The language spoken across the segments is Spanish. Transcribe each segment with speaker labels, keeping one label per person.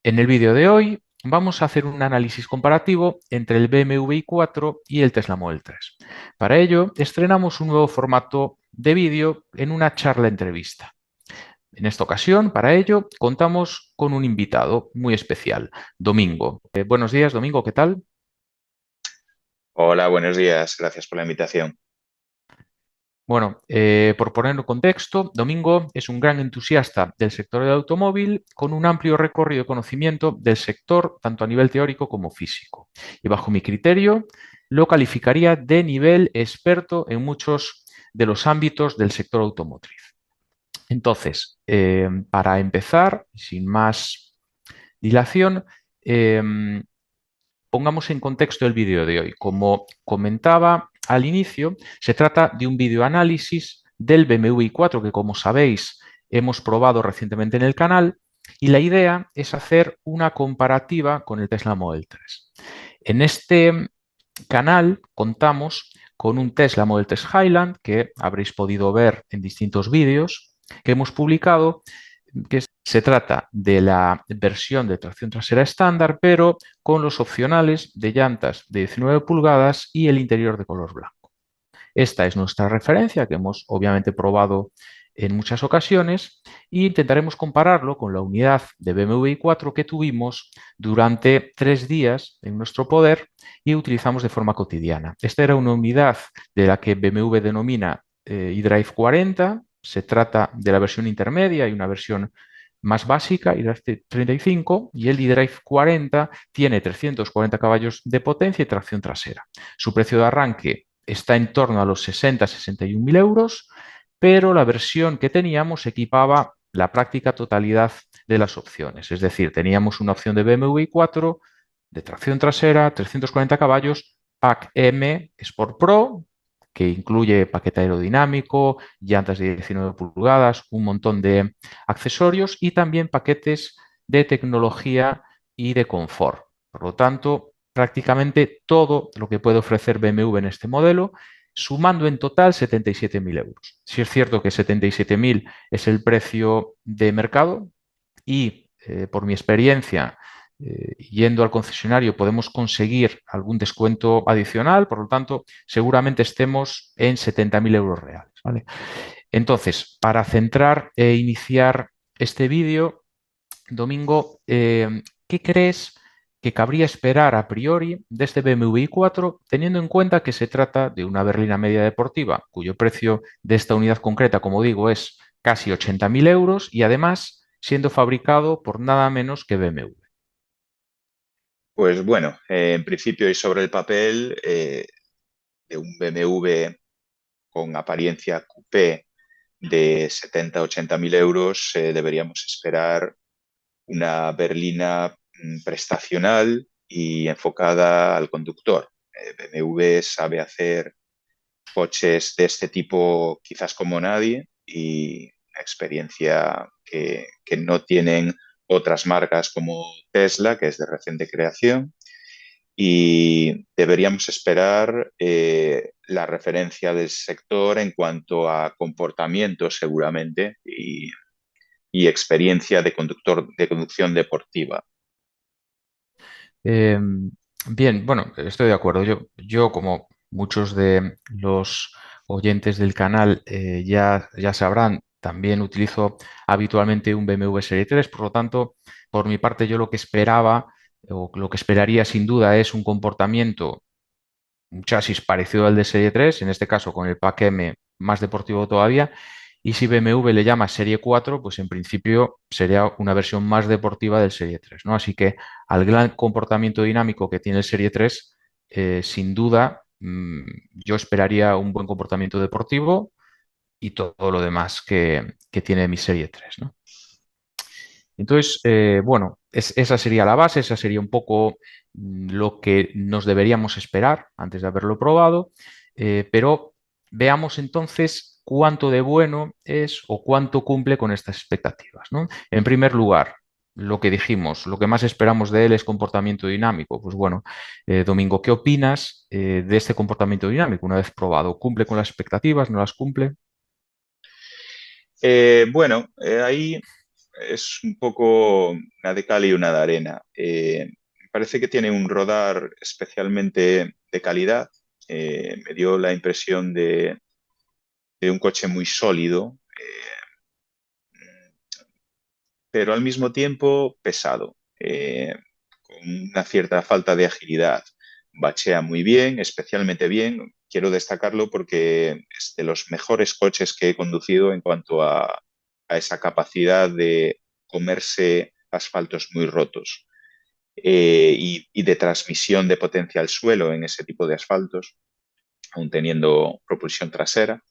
Speaker 1: En el vídeo de hoy vamos a hacer un análisis comparativo entre el BMW i4 y el Tesla Model 3. Para ello, estrenamos un nuevo formato de vídeo en una charla entrevista. En esta ocasión, para ello, contamos con un invitado muy especial, Domingo. Buenos días, Domingo, ¿qué tal?
Speaker 2: Hola, buenos días. Gracias por la invitación.
Speaker 1: Bueno, por poner en contexto, Domingo es un gran entusiasta del sector del automóvil con un amplio recorrido de conocimiento del sector tanto a nivel teórico como físico. Y bajo mi criterio, lo calificaría de nivel experto en muchos de los ámbitos del sector automotriz. Entonces, para empezar, sin más dilación, em, pongamos en contexto el vídeo de hoy. Como comentaba al inicio, se trata de un videoanálisis del BMW i4 que, como sabéis, hemos probado recientemente en el canal y la idea es hacer una comparativa con el Tesla Model 3. En este canal contamos con un Tesla Model 3 Highland que habréis podido ver en distintos vídeos que hemos publicado, se trata de la versión de tracción trasera estándar, pero con los opcionales de llantas de 19 pulgadas y el interior de color blanco. Esta es nuestra referencia que hemos obviamente probado en muchas ocasiones e intentaremos compararlo con la unidad de BMW i4 que tuvimos durante 3 días en nuestro poder y utilizamos de forma cotidiana. Esta era una unidad de la que BMW denomina iDrive 40. Se trata de la versión intermedia y una versión más básica, iDrive 35, y el iDrive 40 tiene 340 caballos de potencia y tracción trasera. Su precio de arranque está en torno a los 60-61 mil euros, pero la versión que teníamos equipaba la práctica totalidad de las opciones. Es decir, teníamos una opción de BMW i4 de tracción trasera, 340 caballos, Pack M Sport Pro, que incluye paquete aerodinámico, llantas de 19 pulgadas, un montón de accesorios y también paquetes de tecnología y de confort. Por lo tanto, prácticamente todo lo que puede ofrecer BMW en este modelo, sumando en total 77.000 euros. Si es cierto que 77.000 es el precio de mercado y por mi experiencia, yendo al concesionario podemos conseguir algún descuento adicional, por lo tanto, seguramente estemos en 70.000 euros reales, ¿vale? Entonces, para centrar e iniciar este vídeo, Domingo, ¿qué crees que cabría esperar a priori de este BMW i4, teniendo en cuenta que se trata de una berlina media deportiva, cuyo precio de esta unidad concreta, como digo, es casi 80.000 euros y además siendo fabricado por nada menos que BMW?
Speaker 2: Pues bueno, en principio y sobre el papel de un BMW con apariencia coupé de 70-80 mil euros, deberíamos esperar una berlina prestacional y enfocada al conductor. BMW sabe hacer coches de este tipo quizás como nadie y una experiencia que no tienen otras marcas como Tesla, que es de reciente creación, y deberíamos esperar la referencia del sector en cuanto a comportamiento seguramente y experiencia de conductor de conducción deportiva.
Speaker 1: Eh, Bien, bueno, estoy de acuerdo. Yo, como muchos de los oyentes del canal ya sabrán, también utilizo habitualmente un BMW Serie 3, por lo tanto, por mi parte, yo lo que esperaba o lo que esperaría sin duda es un comportamiento, un chasis parecido al de Serie 3, en este caso con el Pack M más deportivo todavía. Y si BMW le llama Serie 4, pues en principio sería una versión más deportiva del Serie 3, ¿no? Así que al gran comportamiento dinámico que tiene el Serie 3, sin duda, yo esperaría un buen comportamiento deportivo y todo lo demás que tiene mi Serie 3, ¿no? Entonces, bueno, esa sería la base, esa sería un poco lo que nos deberíamos esperar antes de haberlo probado, pero veamos entonces cuánto de bueno es o cuánto cumple con estas expectativas, ¿no? En primer lugar, lo que dijimos, lo que más esperamos de él es comportamiento dinámico. Pues bueno, Domingo, ¿qué opinas de este comportamiento dinámico una vez probado? ¿Cumple con las expectativas? ¿No las cumple?
Speaker 2: Bueno, ahí es un poco una de cal y una de arena. Me parece que tiene un rodar especialmente de calidad. Me dio la impresión de un coche muy sólido, pero al mismo tiempo pesado, con una cierta falta de agilidad. Bachea muy bien, especialmente bien. Quiero destacarlo porque es de los mejores coches que he conducido en cuanto a esa capacidad de comerse asfaltos muy rotos, y de transmisión de potencia al suelo en ese tipo de asfaltos, aún teniendo propulsión trasera.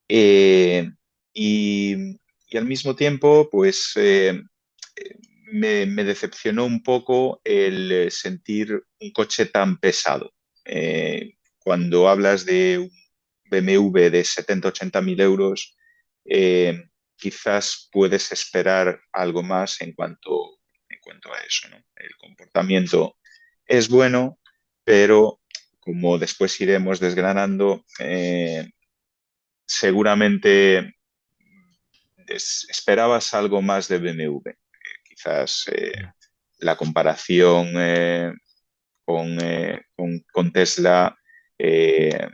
Speaker 2: Eh, y, y, al mismo tiempo, pues me decepcionó un poco el sentir un coche tan pesado. Cuando hablas de un BMW de 70-80 mil euros, eh, quizás puedes esperar algo más en cuanto a eso, ¿no? El comportamiento es bueno, pero como después iremos desgranando, seguramente esperabas algo más de BMW. Quizás la comparación con Tesla eh,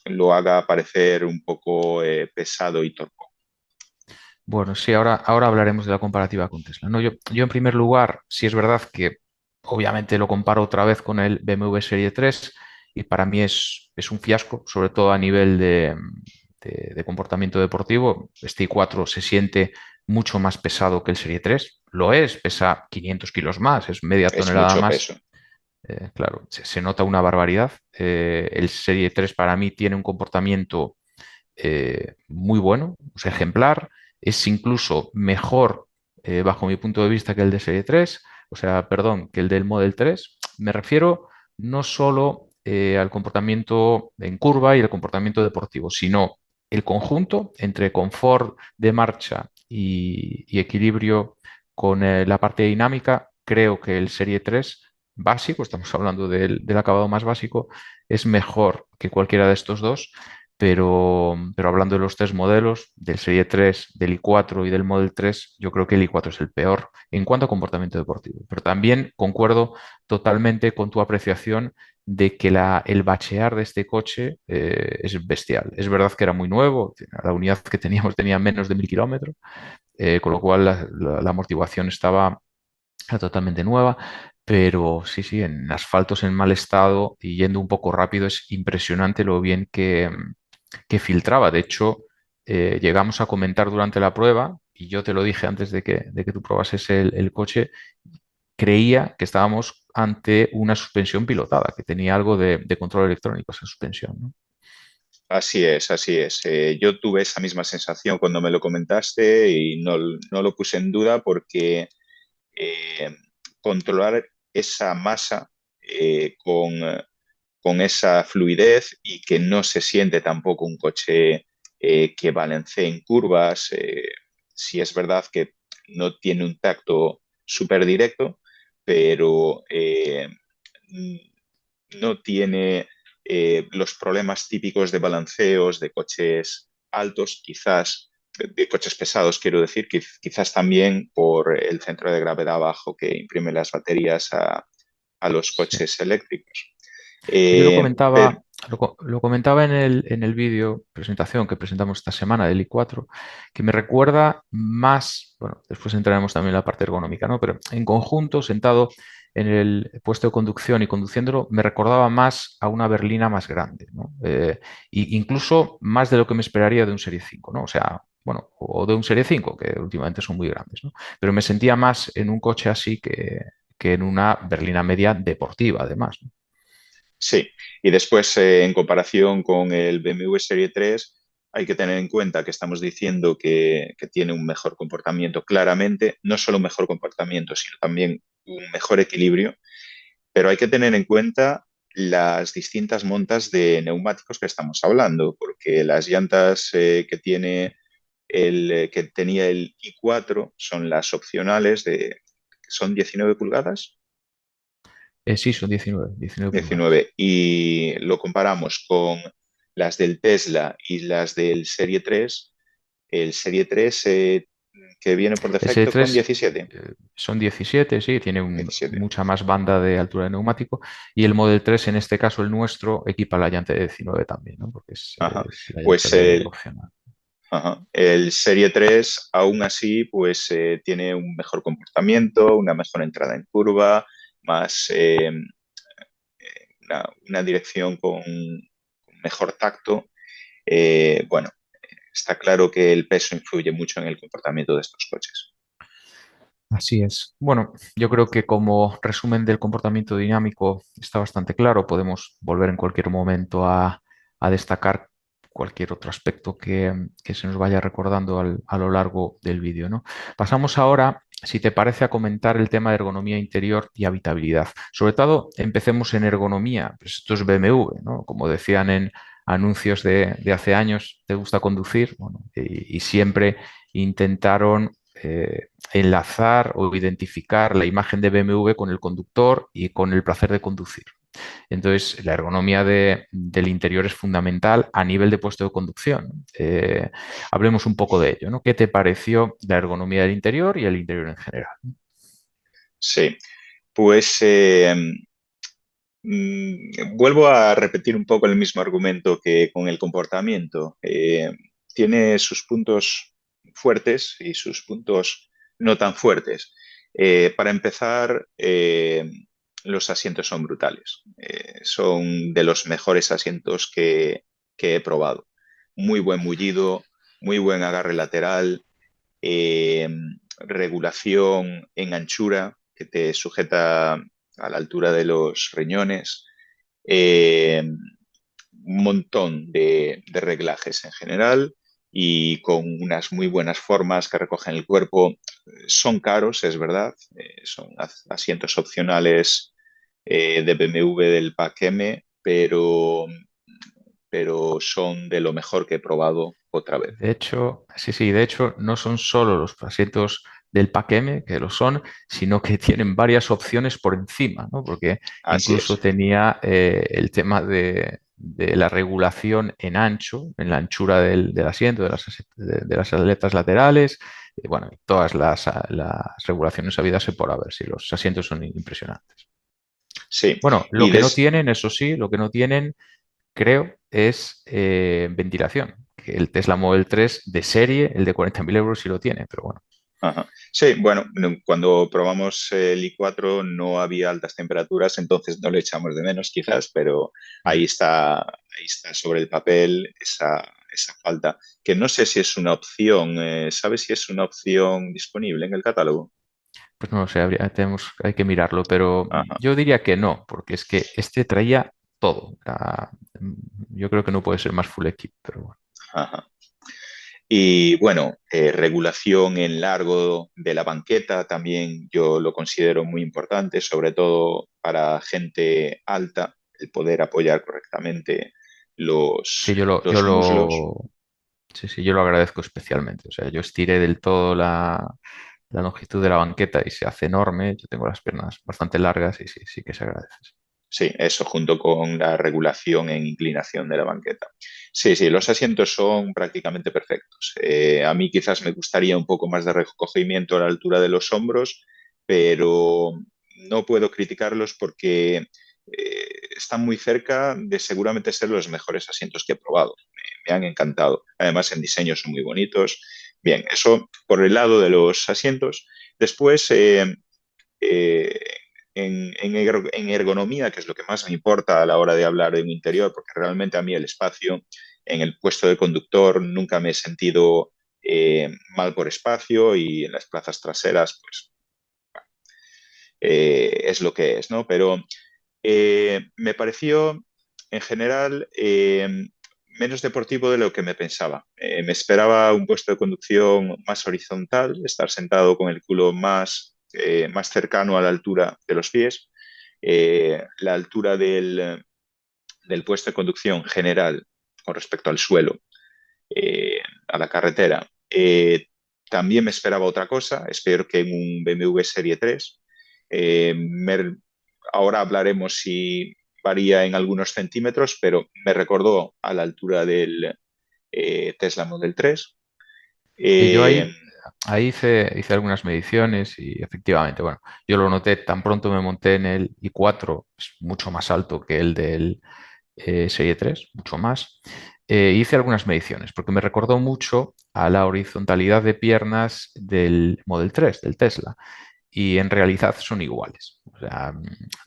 Speaker 2: lo haga parecer un poco pesado y torpe.
Speaker 1: Bueno, sí, ahora hablaremos de la comparativa con Tesla. No, yo en primer lugar, sí es verdad que obviamente lo comparo otra vez con el BMW Serie 3 y para mí es un fiasco, sobre todo a nivel de comportamiento deportivo. Este i4 se siente mucho más pesado que el Serie 3. Lo es, pesa 500 kilos más, es media
Speaker 2: Es
Speaker 1: tonelada
Speaker 2: mucho
Speaker 1: más.
Speaker 2: peso.
Speaker 1: Claro, se nota una barbaridad. El Serie 3 para mí tiene un comportamiento muy bueno, o sea, ejemplar. Es incluso mejor, bajo mi punto de vista, que el de Serie 3, o sea, perdón, que el del Model 3. Me refiero no solo al comportamiento en curva y el comportamiento deportivo, sino el conjunto entre confort de marcha y equilibrio con la parte dinámica. Creo que el Serie 3 básico, estamos hablando del acabado más básico, es mejor que cualquiera de estos dos, pero hablando de los tres modelos, del Serie 3, del i4 y del Model 3, yo creo que el i4 es el peor en cuanto a comportamiento deportivo. Pero también concuerdo totalmente con tu apreciación de que el bachear de este coche es bestial. Es verdad que era muy nuevo, la unidad que teníamos tenía menos de 1000 kilómetros, con lo cual la amortiguación estaba totalmente nueva, pero sí, sí, en asfaltos en mal estado y yendo un poco rápido es impresionante lo bien que filtraba. De hecho, llegamos a comentar durante la prueba, y yo te lo dije antes de que tú probases el coche, creía que estábamos ante una suspensión pilotada, que tenía algo de control electrónico esa suspensión, ¿no?
Speaker 2: Así es, así es. Yo tuve esa misma sensación cuando me lo comentaste y no lo puse en duda porque eh, controlar esa masa con esa fluidez y que no se siente tampoco un coche que balancee en curvas. Sí es verdad que no tiene un tacto súper directo, pero no tiene los problemas típicos de balanceos de coches altos, quizás de coches pesados, quiero decir, quizás también por el centro de gravedad bajo que imprime las baterías a los
Speaker 1: Sí.
Speaker 2: coches eléctricos.
Speaker 1: Sí, yo
Speaker 2: Eh, pero,
Speaker 1: lo comentaba en el vídeo presentación que presentamos esta semana del i4, que me recuerda más, bueno, después entraremos también en la parte ergonómica, ¿no? Pero en conjunto, sentado en el puesto de conducción y conduciéndolo, me recordaba más a una berlina más grande, ¿no? Incluso más de lo que me esperaría de un Serie 5, ¿no? O sea, bueno, o de un Serie 5, que últimamente son muy grandes, ¿no? Pero me sentía más en un coche así que en una berlina media deportiva, además, ¿no?
Speaker 2: sí, y después en comparación con el BMW Serie 3, hay que tener en cuenta que estamos diciendo que tiene un mejor comportamiento claramente, no solo un mejor comportamiento, sino también un mejor equilibrio, pero hay que tener en cuenta las distintas montas de neumáticos que estamos hablando, porque las llantas que tenía el i4 son las opcionales son 19 pulgadas.
Speaker 1: Sí, son 19 pulgadas.
Speaker 2: 19 y lo comparamos con las del Tesla y las del Serie 3, el Serie 3 que viene por defecto con
Speaker 1: S3
Speaker 2: 17.
Speaker 1: son 17, sí, tiene
Speaker 2: 17.
Speaker 1: mucha más banda de altura de neumático. Y el Model 3, en este caso el nuestro, equipa la llanta de 19 también, ¿no? Porque
Speaker 2: Ajá.
Speaker 1: es la llanta
Speaker 2: Pues
Speaker 1: de
Speaker 2: el,
Speaker 1: opcional.
Speaker 2: ajá, el Serie 3 aún así pues tiene un mejor comportamiento, una mejor entrada en curva, más una dirección con mejor tacto. Bueno, está claro que el peso influye mucho en el comportamiento de estos coches.
Speaker 1: Así es. Bueno, yo creo que como resumen del comportamiento dinámico está bastante claro. Podemos volver en cualquier momento a destacar cualquier otro aspecto que se nos vaya recordando a lo largo del vídeo, ¿no? Pasamos ahora, si te parece, a comentar el tema de ergonomía interior y habitabilidad. Sobre todo, empecemos en ergonomía. Pues esto es BMW, ¿no? Como decían en anuncios de hace años, ¿te gusta conducir? Bueno, y siempre intentaron enlazar o identificar la imagen de BMW con el conductor y con el placer de conducir. Entonces, la ergonomía del interior es fundamental a nivel de puesto de conducción. Hablemos un poco de ello, ¿no? ¿Qué te pareció la ergonomía del interior y el interior en general?
Speaker 2: Sí, pues vuelvo a repetir un poco el mismo argumento que con el comportamiento. Tiene sus puntos fuertes y sus puntos no tan fuertes. Para empezar, los asientos son brutales. Son de los mejores asientos que he probado. Muy buen mullido, muy buen agarre lateral, eh, regulación en anchura que te sujeta a la altura de los riñones, un montón de reglajes en general y con unas muy buenas formas que recogen el cuerpo. Son caros, es verdad, son asientos opcionales de BMW del Pack M, pero son de lo mejor que he probado otra vez.
Speaker 1: De hecho, sí, sí, de hecho, no son solo los asientos del Pack M, que lo son, sino que tienen varias opciones por encima, ¿no? Porque
Speaker 2: Así
Speaker 1: incluso
Speaker 2: es.
Speaker 1: tenía el tema de la regulación en ancho, en la anchura del asiento, de las aletas laterales, y bueno, todas las regulaciones habidas y por haber, sí, los asientos son impresionantes.
Speaker 2: Sí,
Speaker 1: Bueno, lo
Speaker 2: y
Speaker 1: que no
Speaker 2: des,
Speaker 1: tienen, eso sí, lo que no tienen creo, es ventilación. Que el Tesla Model 3 de serie, el de 40.000 euros, sí lo tiene, pero bueno.
Speaker 2: Ajá. Sí, bueno, cuando probamos el i4 no había altas temperaturas, entonces no le echamos de menos quizás, pero ahí está sobre el papel esa falta, que no sé si es una opción, ¿sabes si es una opción disponible en el catálogo?
Speaker 1: Pues no lo sé, hay que mirarlo, pero
Speaker 2: Ajá,
Speaker 1: yo diría que no, porque es que este traía todo. Yo creo que no puede ser más full equip, pero bueno.
Speaker 2: ajá. Y bueno, regulación en largo de la banqueta también yo lo considero muy importante, sobre todo para gente alta, el poder apoyar correctamente
Speaker 1: Sí,
Speaker 2: los muslos.
Speaker 1: sí, sí, yo lo agradezco especialmente. O sea, yo estiré del todo la longitud de la banqueta y se hace enorme. Yo tengo las piernas bastante largas y sí, sí que se agradece.
Speaker 2: Sí, eso junto con la regulación en inclinación de la banqueta. Sí, sí, los asientos son prácticamente perfectos. A mí quizás me gustaría un poco más de recogimiento a la altura de los hombros, pero no puedo criticarlos porque están muy cerca de seguramente ser los mejores asientos que he probado. Me han encantado. Además, en diseño son muy bonitos. Bien, eso por el lado de los asientos. Después, eh, en ergonomía, que es lo que más me importa a la hora de hablar de un interior, porque realmente a mí el espacio en el puesto de conductor nunca me he sentido mal por espacio y en las plazas traseras, pues es lo que es, ¿no? Pero me pareció en general menos deportivo de lo que me pensaba. Me esperaba un puesto de conducción más horizontal, estar sentado con el culo más cercano a la altura de los pies. La altura del puesto de conducción general con respecto al suelo, a la carretera. También me esperaba otra cosa, espero que en un BMW Serie 3. Eh, me- Ahora hablaremos si varía en algunos centímetros, pero me recordó a la altura del Tesla Model 3.
Speaker 1: Y yo
Speaker 2: Eh,
Speaker 1: ahí ahí hice algunas mediciones y efectivamente, bueno, yo lo noté tan pronto me monté en el i4, es mucho más alto que el del Serie 3, mucho más. Hice algunas mediciones porque me recordó mucho a la horizontalidad de piernas del Model 3, del Tesla, y en realidad son iguales. O sea,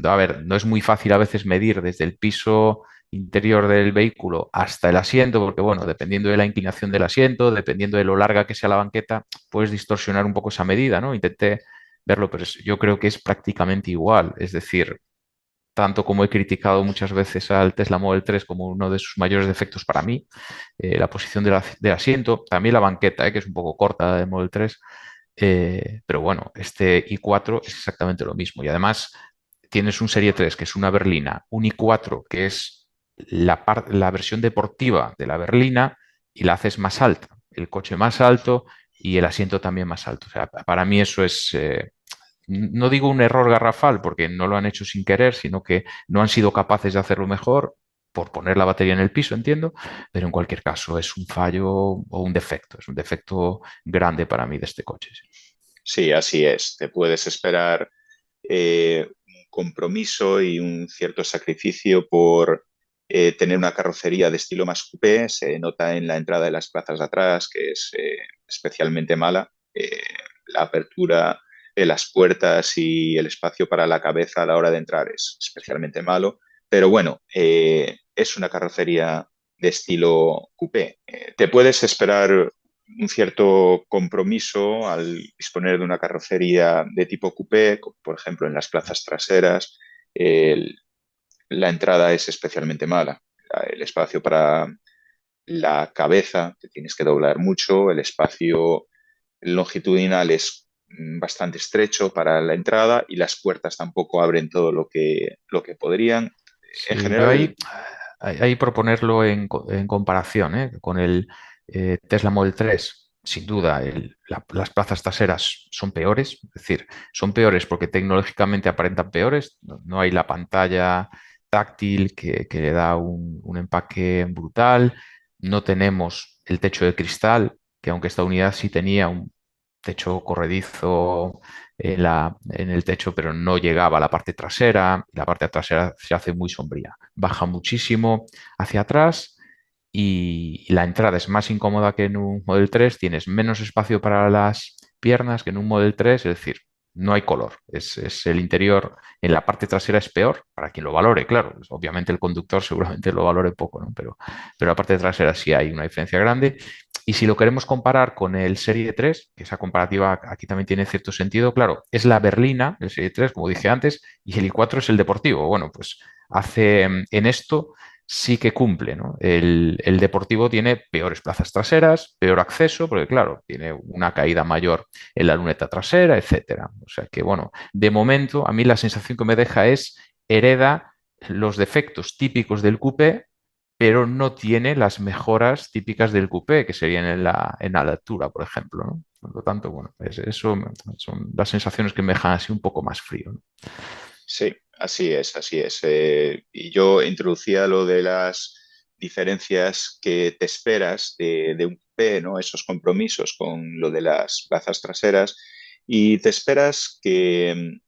Speaker 1: a ver, no es muy fácil a veces medir desde el piso interior del vehículo hasta el asiento, porque bueno, dependiendo de la inclinación del asiento, dependiendo de lo larga que sea la banqueta, puedes distorsionar un poco esa medida, ¿no? Intenté verlo, pero yo creo que es prácticamente igual. Es decir, tanto como he criticado muchas veces al Tesla Model 3 como uno de sus mayores defectos para mí, la posición del asiento, también la banqueta, que es un poco corta del Model 3, pero bueno, este i4 es exactamente lo mismo. Y además tienes un Serie 3 que es una berlina, un i4 que es la versión deportiva de la berlina y la haces más alta, el coche más alto y el asiento también más alto. O sea, para mí eso es, no digo un error garrafal porque no lo han hecho sin querer, sino que no han sido capaces de hacerlo mejor por poner la batería en el piso, entiendo, pero en cualquier caso es un fallo o un defecto, es un defecto grande para mí de este coche. Sí.
Speaker 2: Sí, así es. Te puedes esperar un compromiso y un cierto sacrificio por tener una carrocería de estilo más coupé. Se nota en la entrada de las plazas de atrás, que es especialmente mala. La apertura de las puertas y el espacio para la cabeza a la hora de entrar es especialmente malo. Pero bueno, es una carrocería de estilo coupé. Te puedes esperar un cierto compromiso al disponer de una carrocería de tipo coupé, por ejemplo, en las plazas traseras. El, la entrada es especialmente mala. El espacio para la cabeza, que tienes que doblar mucho, el espacio longitudinal es bastante estrecho para la entrada y las puertas tampoco abren todo lo que podrían. En
Speaker 1: Sí, yo
Speaker 2: general,
Speaker 1: ahí proponerlo en comparación, con el Tesla Model 3, sin duda, las plazas traseras son peores, es decir, son peores porque tecnológicamente aparentan peores, no hay la pantalla táctil que le da un empaque brutal, no tenemos el techo de cristal, que aunque esta unidad sí tenía un techo corredizo en el techo, pero no llegaba a la parte trasera. La parte trasera se hace muy sombría. Baja muchísimo hacia atrás y la entrada es más incómoda que en un Model 3. Tienes menos espacio para las piernas que en un Model 3, es decir, no hay color. Es el interior en la parte trasera es peor, para quien lo valore, claro. Pues obviamente el conductor seguramente lo valore poco, ¿no? Pero la parte trasera sí hay una diferencia grande. Y si lo queremos comparar con el Serie 3, que esa comparativa aquí también tiene cierto sentido, claro, es la berlina, el Serie 3, como dije antes, y el i4 es el deportivo. Bueno, pues hace en esto sí que cumple, ¿no? El deportivo tiene peores plazas traseras, peor acceso, porque claro, tiene una caída mayor en la luneta trasera, etcétera. O sea que, bueno, de momento a mí la sensación que me deja es hereda los defectos típicos del coupé, pero no tiene las mejoras típicas del coupé, que serían en la altura, por ejemplo, ¿no? Por lo tanto, bueno, eso son las sensaciones que me dejan así un poco más frío, ¿no?
Speaker 2: sí, así es, así es. Y yo introducía lo de las diferencias que te esperas de un coupé, ¿no? Esos compromisos con lo de las plazas traseras y te esperas que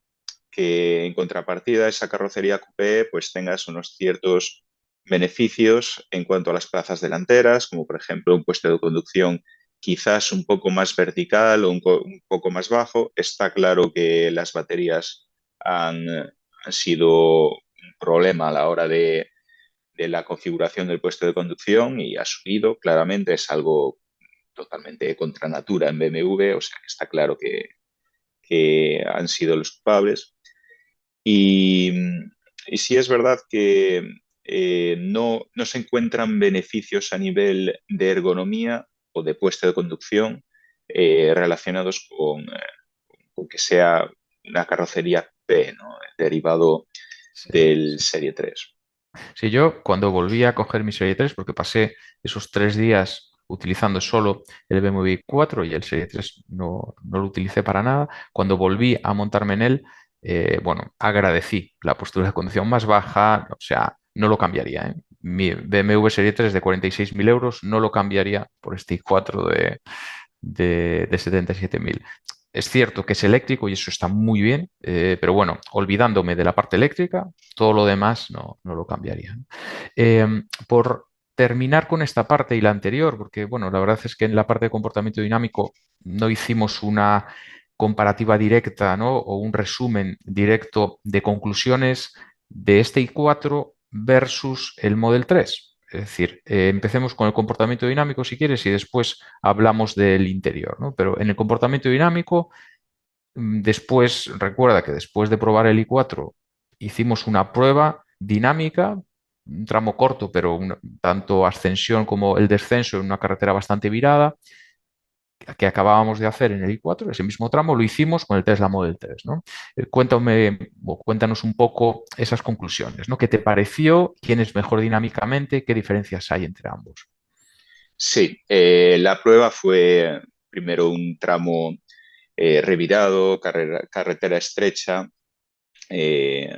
Speaker 2: en contrapartida esa carrocería coupé pues tengas unos ciertos beneficios en cuanto a las plazas delanteras, como por ejemplo un puesto de conducción quizás un poco más vertical o un poco más bajo. Está claro que las baterías han sido un problema a la hora de la configuración del puesto de conducción y ha subido, claramente es algo totalmente contra natura en BMW, o sea que está claro que han sido los culpables. Y, y sí es verdad que no se encuentran beneficios a nivel de ergonomía o de puesto de conducción relacionados con que sea una carrocería P, ¿no? Derivado
Speaker 1: Sí,
Speaker 2: del
Speaker 1: sí.
Speaker 2: Serie 3.
Speaker 1: Sí, yo cuando volví a coger mi Serie 3, porque pasé esos 3 días utilizando solo el BMW 4 y el Serie 3 no lo utilicé para nada, cuando volví a montarme en él, bueno, agradecí la postura de conducción más baja, o sea, no lo cambiaría, ¿eh? Mi BMW Serie 3 de 46.000 euros no lo cambiaría por este i4 de 77.000. Es cierto que es eléctrico y eso está muy bien, pero bueno, olvidándome de la parte eléctrica, todo lo demás no lo cambiaría, ¿no? Por terminar con esta parte y la anterior, porque bueno, la verdad es que en la parte de comportamiento dinámico no hicimos una comparativa directa, ¿no? O un resumen directo de conclusiones de este i4 versus el Model 3. Es decir, empecemos con el comportamiento dinámico si quieres y después hablamos del interior, ¿no? Pero en el comportamiento dinámico, después, recuerda que después de probar el i4 hicimos una prueba dinámica, un tramo corto, pero tanto ascensión como el descenso en una carretera bastante virada que acabábamos de hacer en el i4, ese mismo tramo lo hicimos con el Tesla Model 3, ¿no? Cuéntame, o cuéntanos un poco esas conclusiones, ¿no? ¿Qué te pareció? ¿Quién es mejor dinámicamente? ¿Qué diferencias hay entre ambos?
Speaker 2: Sí, la prueba fue primero un tramo revirado, carretera estrecha,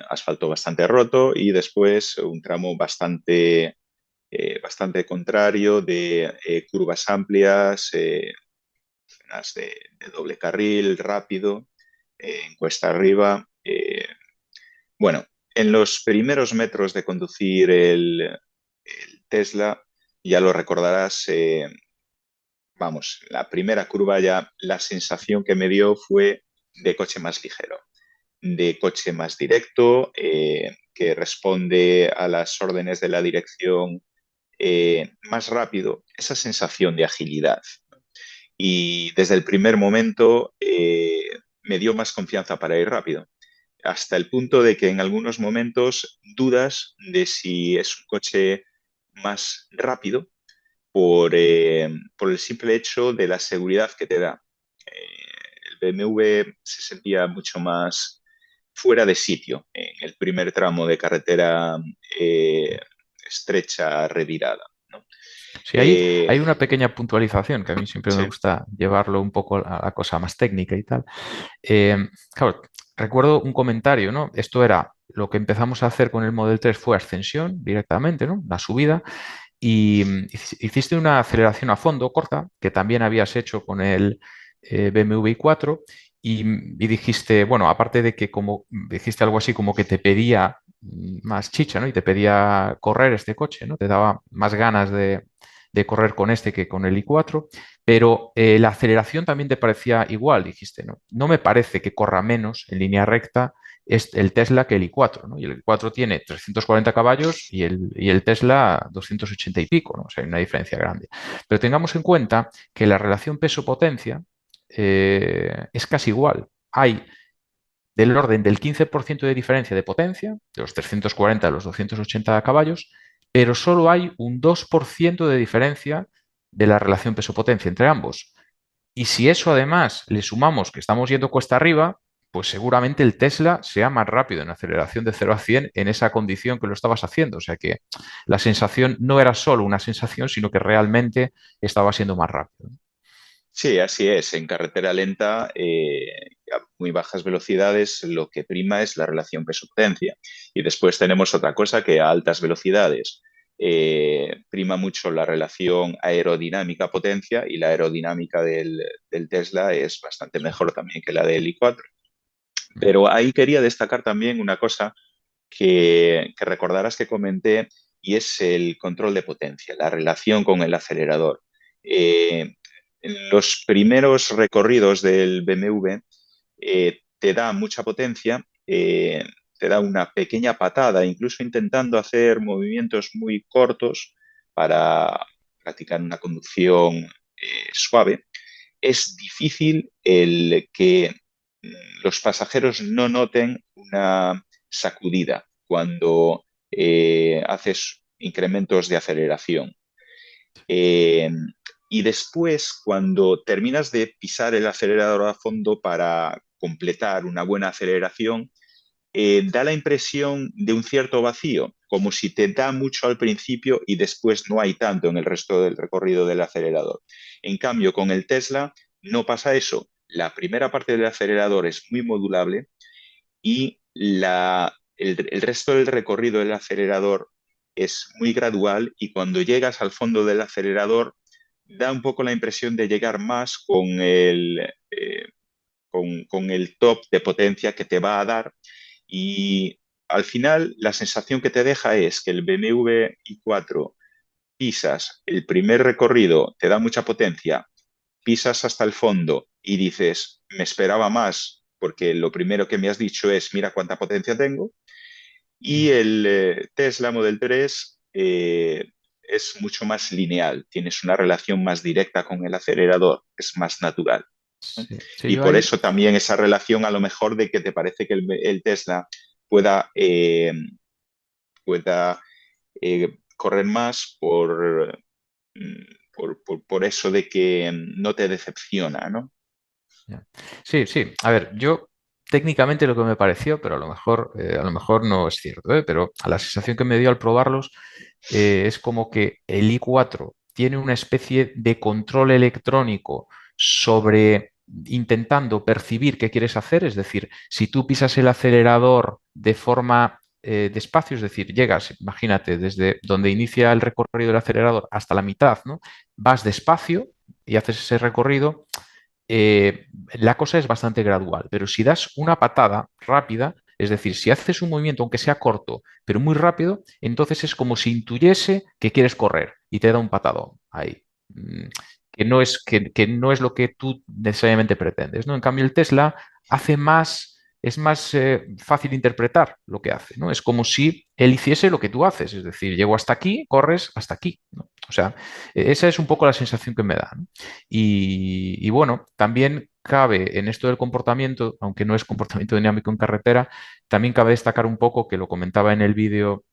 Speaker 2: asfalto bastante roto y después un tramo bastante contrario de curvas amplias, zonas de doble carril, rápido, en cuesta arriba. Bueno, en los primeros metros de conducir el Tesla, ya lo recordarás, vamos, la primera curva ya la sensación que me dio fue de coche más ligero, de coche más directo, que responde a las órdenes de la dirección más rápido, esa sensación de agilidad. Y desde el primer momento me dio más confianza para ir rápido, hasta el punto de que en algunos momentos dudas de si es un coche más rápido por el simple hecho de la seguridad que te da. El BMW se sentía mucho más fuera de sitio en el primer tramo de carretera estrecha, revirada, ¿no?
Speaker 1: Sí, hay
Speaker 2: Eh,
Speaker 1: una pequeña puntualización que a mí siempre me
Speaker 2: sí,
Speaker 1: gusta llevarlo un poco a la cosa más técnica y tal. Claro, recuerdo un comentario, ¿no? Esto era lo que empezamos a hacer con el Model 3 fue ascensión directamente, ¿no? La subida y hiciste una aceleración a fondo corta que también habías hecho con el BMW i4 y dijiste, bueno, aparte de que como dijiste algo así como que te pedía más chicha, ¿no? Y te pedía correr este coche, ¿no? Te daba más ganas de correr con este que con el i4, pero la aceleración también te parecía igual, dijiste, ¿no? No me parece que corra menos en línea recta es el Tesla que el i4, ¿no? Y el i4 tiene 340 caballos y el Tesla 280 y pico, ¿no? O sea, hay una diferencia grande. Pero tengamos en cuenta que la relación peso-potencia es casi igual. Hay del orden del 15% de diferencia de potencia, de los 340 a los 280 caballos, pero solo hay un 2% de diferencia de la relación peso-potencia entre ambos. Y si eso además le sumamos que estamos yendo cuesta arriba, pues seguramente el Tesla sea más rápido en aceleración de 0 a 100 en esa condición que lo estabas haciendo. O sea que la sensación no era solo una sensación, sino que realmente estaba siendo más rápido.
Speaker 2: sí, así es. En carretera lenta, a muy bajas velocidades, lo que prima es la relación peso-potencia. Y después tenemos otra cosa que a altas velocidades prima mucho la relación aerodinámica-potencia y la aerodinámica del Tesla es bastante mejor también que la del i4. Pero ahí quería destacar también una cosa que recordarás que comenté y es el control de potencia, la relación con el acelerador. En los primeros recorridos del BMW te da mucha potencia, te da una pequeña patada, incluso intentando hacer movimientos muy cortos para practicar una conducción suave. Es difícil el que los pasajeros no noten una sacudida cuando haces incrementos de aceleración. Eh, y después, cuando terminas de pisar el acelerador a fondo para completar una buena aceleración, da la impresión de un cierto vacío, como si te da mucho al principio y después no hay tanto en el resto del recorrido del acelerador. En cambio, con el Tesla no pasa eso. La primera parte del acelerador es muy modulable y el resto del recorrido del acelerador es muy gradual y cuando llegas al fondo del acelerador da un poco la impresión de llegar más con el top de potencia que te va a dar y al final la sensación que te deja es que el BMW i4 pisas el primer recorrido, te da mucha potencia, pisas hasta el fondo y dices, me esperaba más porque lo primero que me has dicho es, mira cuánta potencia tengo. Y el Tesla Model 3 es mucho más lineal, tienes una relación más directa con el acelerador, es más natural, ¿no?
Speaker 1: Sí, sí,
Speaker 2: Y
Speaker 1: yo
Speaker 2: por
Speaker 1: ahí,
Speaker 2: eso también esa relación a lo mejor de que te parece que el Tesla pueda, pueda correr más por eso de que no te decepciona, ¿no?
Speaker 1: ya. Sí, sí. A ver, yo técnicamente lo que me pareció, pero a lo mejor no es cierto, ¿eh? Pero a la sensación que me dio al probarlos es como que el i4 tiene una especie de control electrónico sobre intentando percibir qué quieres hacer, es decir, si tú pisas el acelerador de forma despacio, es decir, llegas, imagínate, desde donde inicia el recorrido del acelerador hasta la mitad, ¿no? Vas despacio y haces ese recorrido, la cosa es bastante gradual, pero si das una patada rápida, es decir, si haces un movimiento, aunque sea corto, pero muy rápido, entonces es como si intuyese que quieres correr y te da un patadón ahí. Que no es lo que tú necesariamente pretendes, ¿no? En cambio, el Tesla hace más, es más fácil interpretar lo que hace, ¿no? Es como si él hiciese lo que tú haces, es decir, llego hasta aquí, corres hasta aquí, ¿no? O sea, esa es un poco la sensación que me da, ¿no? Y bueno, también cabe en esto del comportamiento, aunque no es comportamiento dinámico en carretera, también cabe destacar un poco, que lo comentaba en el vídeo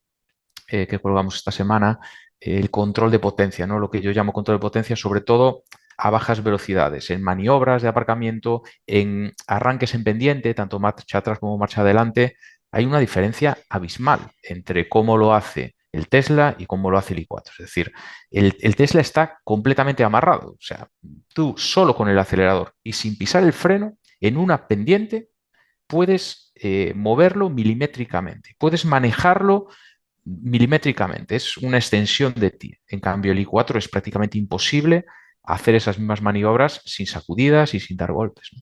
Speaker 1: que colgamos esta semana, el control de potencia, ¿no? Lo que yo llamo control de potencia, sobre todo a bajas velocidades, en maniobras de aparcamiento, en arranques en pendiente, tanto marcha atrás como marcha adelante, hay una diferencia abismal entre cómo lo hace el Tesla y cómo lo hace el i4. Es decir, el Tesla está completamente amarrado. O sea, tú solo con el acelerador y sin pisar el freno en una pendiente puedes moverlo milimétricamente, puedes manejarlo milimétricamente, es una extensión de ti. En cambio, el i4 es prácticamente imposible hacer esas mismas maniobras sin sacudidas y sin dar golpes, ¿no?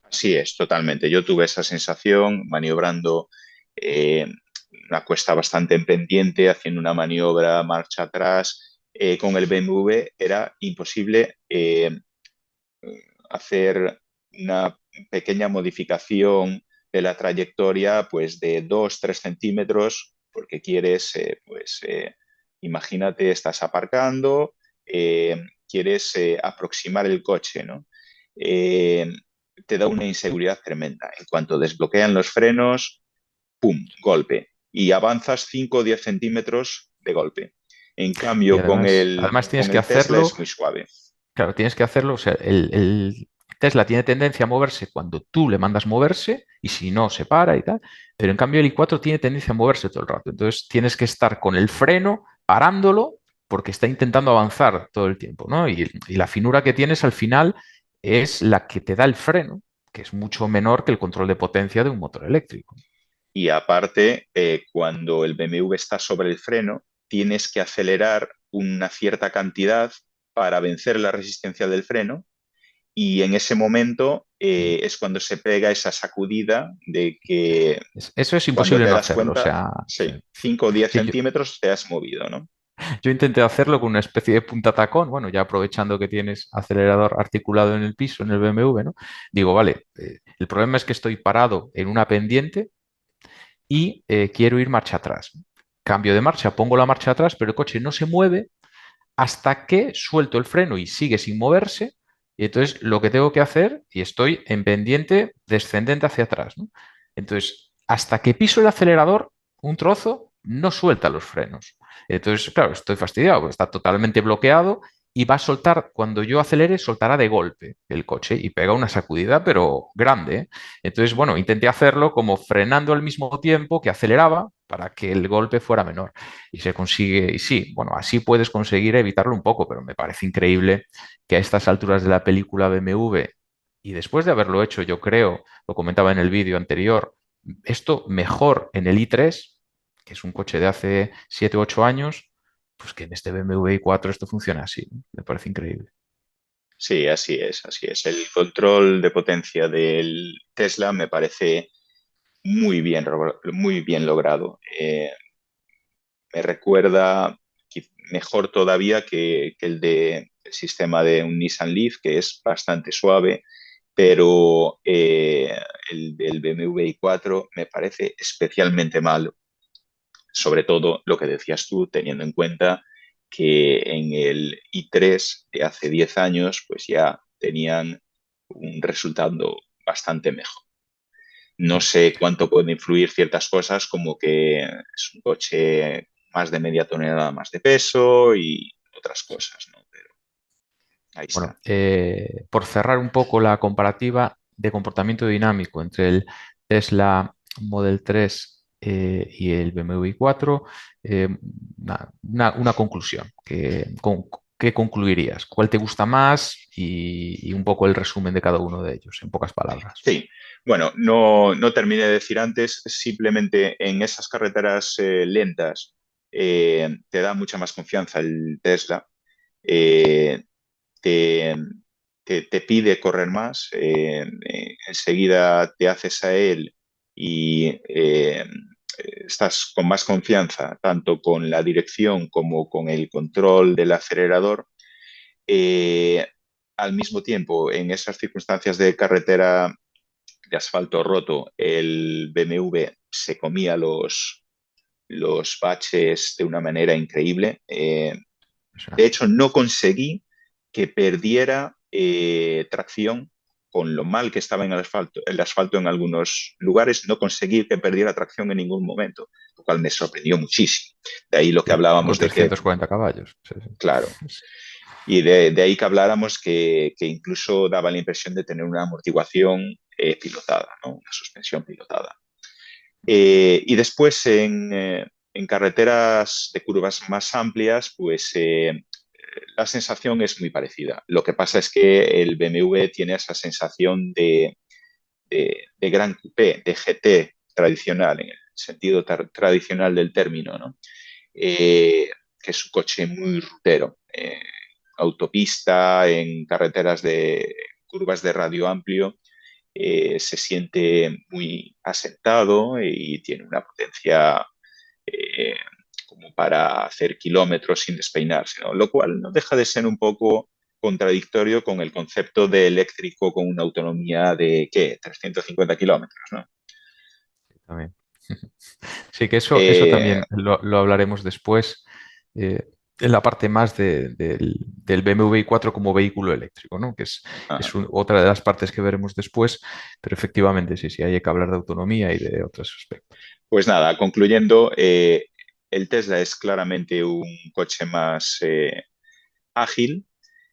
Speaker 2: Así es, totalmente. Yo tuve esa sensación maniobrando eh, una cuesta bastante en pendiente, haciendo una maniobra marcha atrás con el BMW. Era imposible hacer una pequeña modificación de la trayectoria pues de 2 3 centímetros porque quieres, imagínate, estás aparcando, quieres aproximar el coche, ¿no? Eh, te da una inseguridad tremenda. En cuanto desbloquean los frenos, ¡pum!, golpe. Y avanzas 5 o 10 centímetros de golpe. En
Speaker 1: Y
Speaker 2: cambio,
Speaker 1: además tienes
Speaker 2: con
Speaker 1: que
Speaker 2: el Tesla
Speaker 1: hacerlo,
Speaker 2: es muy suave.
Speaker 1: claro, tienes que hacerlo, o sea, el Tesla tiene tendencia a moverse cuando tú le mandas moverse y si no, se para y tal, pero en cambio el i4 tiene tendencia a moverse todo el rato, entonces tienes que estar con el freno parándolo porque está intentando avanzar todo el tiempo, ¿no? Y la finura que tienes al final es la que te da el freno, que es mucho menor que el control de potencia de un motor eléctrico.
Speaker 2: Y aparte, cuando el BMW está sobre el freno, tienes que acelerar una cierta cantidad para vencer la resistencia del freno y en ese momento es cuando se pega esa sacudida de que
Speaker 1: Eso es
Speaker 2: cuando
Speaker 1: imposible
Speaker 2: te
Speaker 1: no
Speaker 2: das
Speaker 1: hacerlo, o
Speaker 2: cuenta,
Speaker 1: sea, sí.
Speaker 2: sí, 5 o 10
Speaker 1: Sí,
Speaker 2: centímetros te has movido, ¿no?
Speaker 1: yo intenté hacerlo con una especie de punta tacón, bueno, ya aprovechando que tienes acelerador articulado en el piso, en el BMW, ¿no? Digo, vale, el problema es que estoy parado en una pendiente y quiero ir marcha atrás. Cambio de marcha, pongo la marcha atrás, pero el coche no se mueve hasta que suelto el freno y sigue sin moverse. Y entonces lo que tengo que hacer, y estoy en pendiente descendente hacia atrás, ¿no? Entonces, hasta que piso el acelerador, un trozo no suelta los frenos. Entonces, claro, estoy fastidiado, porque está totalmente bloqueado y va a soltar, cuando yo acelere, soltará de golpe el coche y pega una sacudida, pero grande, ¿eh? Entonces, bueno, intenté hacerlo como frenando al mismo tiempo que aceleraba para que el golpe fuera menor y se consigue, y sí, bueno, así puedes conseguir evitarlo un poco, pero me parece increíble que a estas alturas de la película BMW, y después de haberlo hecho, yo creo, lo comentaba en el vídeo anterior, esto mejor en el i3, que es un coche de hace 7 u 8 años, pues que en este BMW i4 esto funciona así, ¿no? Me parece increíble.
Speaker 2: Sí, así es, así es. El control de potencia del Tesla me parece muy bien logrado. Me recuerda mejor todavía que el sistema de un Nissan Leaf, que es bastante suave, pero el del BMW i4 me parece especialmente malo, sobre todo lo que decías tú, teniendo en cuenta que en el i3 de hace 10 años pues ya tenían un resultado bastante mejor. No sé cuánto pueden influir ciertas cosas como que es un coche más de media tonelada más de peso y otras cosas, ¿no? Pero ahí
Speaker 1: Bueno,
Speaker 2: está.
Speaker 1: por cerrar un poco la comparativa de comportamiento dinámico entre el Tesla Model 3 y el BMW i4, eh, una conclusión. ¿Qué concluirías? ¿Cuál te gusta más? Y un poco el resumen de cada uno de ellos, en pocas palabras.
Speaker 2: Sí, bueno, no terminé de decir antes, simplemente en esas carreteras lentas te da mucha más confianza el Tesla, eh, te, te pide correr más, enseguida te haces a él y estás con más confianza, tanto con la dirección como con el control del acelerador. Eh, Al mismo tiempo, en esas circunstancias de carretera de asfalto roto, el BMW se comía los baches de una manera increíble. De
Speaker 1: Impresionante.
Speaker 2: hecho, no conseguí que perdiera tracción con lo mal que estaba en el asfalto en algunos lugares, no conseguí que perdiera tracción en ningún momento, lo cual me sorprendió muchísimo. De ahí lo que
Speaker 1: Y
Speaker 2: hablábamos
Speaker 1: con
Speaker 2: de que,
Speaker 1: 340 caballos. Sí,
Speaker 2: claro,
Speaker 1: sí.
Speaker 2: y de ahí que habláramos que incluso daba la impresión de tener una amortiguación pilotada, ¿no? Una suspensión pilotada. Y después en carreteras de curvas más amplias, pues la sensación es muy parecida. Lo que pasa es que el BMW tiene esa sensación de gran coupé, de GT tradicional, en el sentido tradicional del término, ¿no? Que es un coche muy rutero. Autopista, en carreteras de curvas de radio amplio, se siente muy asentado y tiene una potencia eh, como para hacer kilómetros sin despeinarse, ¿no? Lo cual no deja de ser un poco contradictorio con el concepto de eléctrico con una autonomía de, ¿qué? 350 kilómetros, ¿no?
Speaker 1: También. Sí, que eso
Speaker 2: Eh,
Speaker 1: también lo hablaremos después, en la parte más del BMW i4 como vehículo eléctrico, ¿no? Que es otra de las partes que veremos después, pero efectivamente sí, sí, hay que hablar de autonomía y de otros aspectos.
Speaker 2: pues nada, concluyendo, el Tesla es claramente un coche más ágil,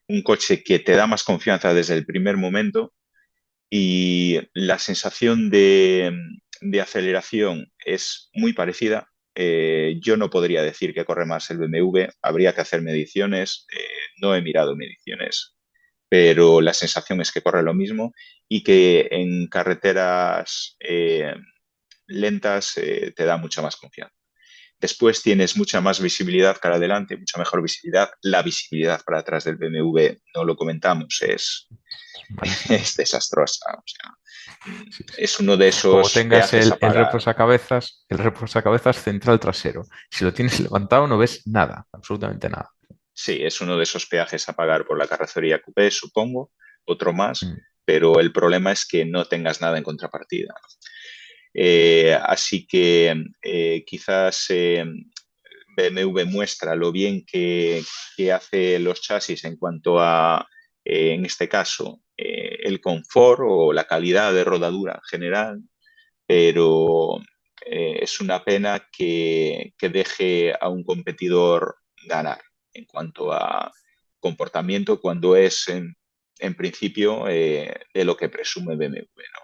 Speaker 2: un coche que te da más confianza desde el primer momento y la sensación de aceleración es muy parecida. Yo no podría decir que corre más el BMW, habría que hacer mediciones, no he mirado mediciones, pero la sensación es que corre lo mismo y que en carreteras lentas te da mucha más confianza. Después tienes mucha más visibilidad cara adelante, mucha mejor visibilidad. La visibilidad para atrás del BMW, no lo comentamos,
Speaker 1: Es malísimo.
Speaker 2: es desastrosa. O sea,
Speaker 1: Sí, sí.
Speaker 2: es uno de
Speaker 1: Como
Speaker 2: esos
Speaker 1: tengas
Speaker 2: peajes a pagar.
Speaker 1: el reposacabezas central trasero. Si lo tienes levantado no ves nada, absolutamente nada.
Speaker 2: Sí, es uno de esos peajes a pagar por la carrocería coupé, supongo, otro más,
Speaker 1: Mm.
Speaker 2: pero el problema es que no tengas nada en contrapartida. Así que quizás BMW muestra lo bien que hace los chasis en cuanto a, en este caso, el confort o la calidad de rodadura general, pero es una pena que deje a un competidor ganar en cuanto a comportamiento cuando es en principio de lo que presume BMW, ¿no?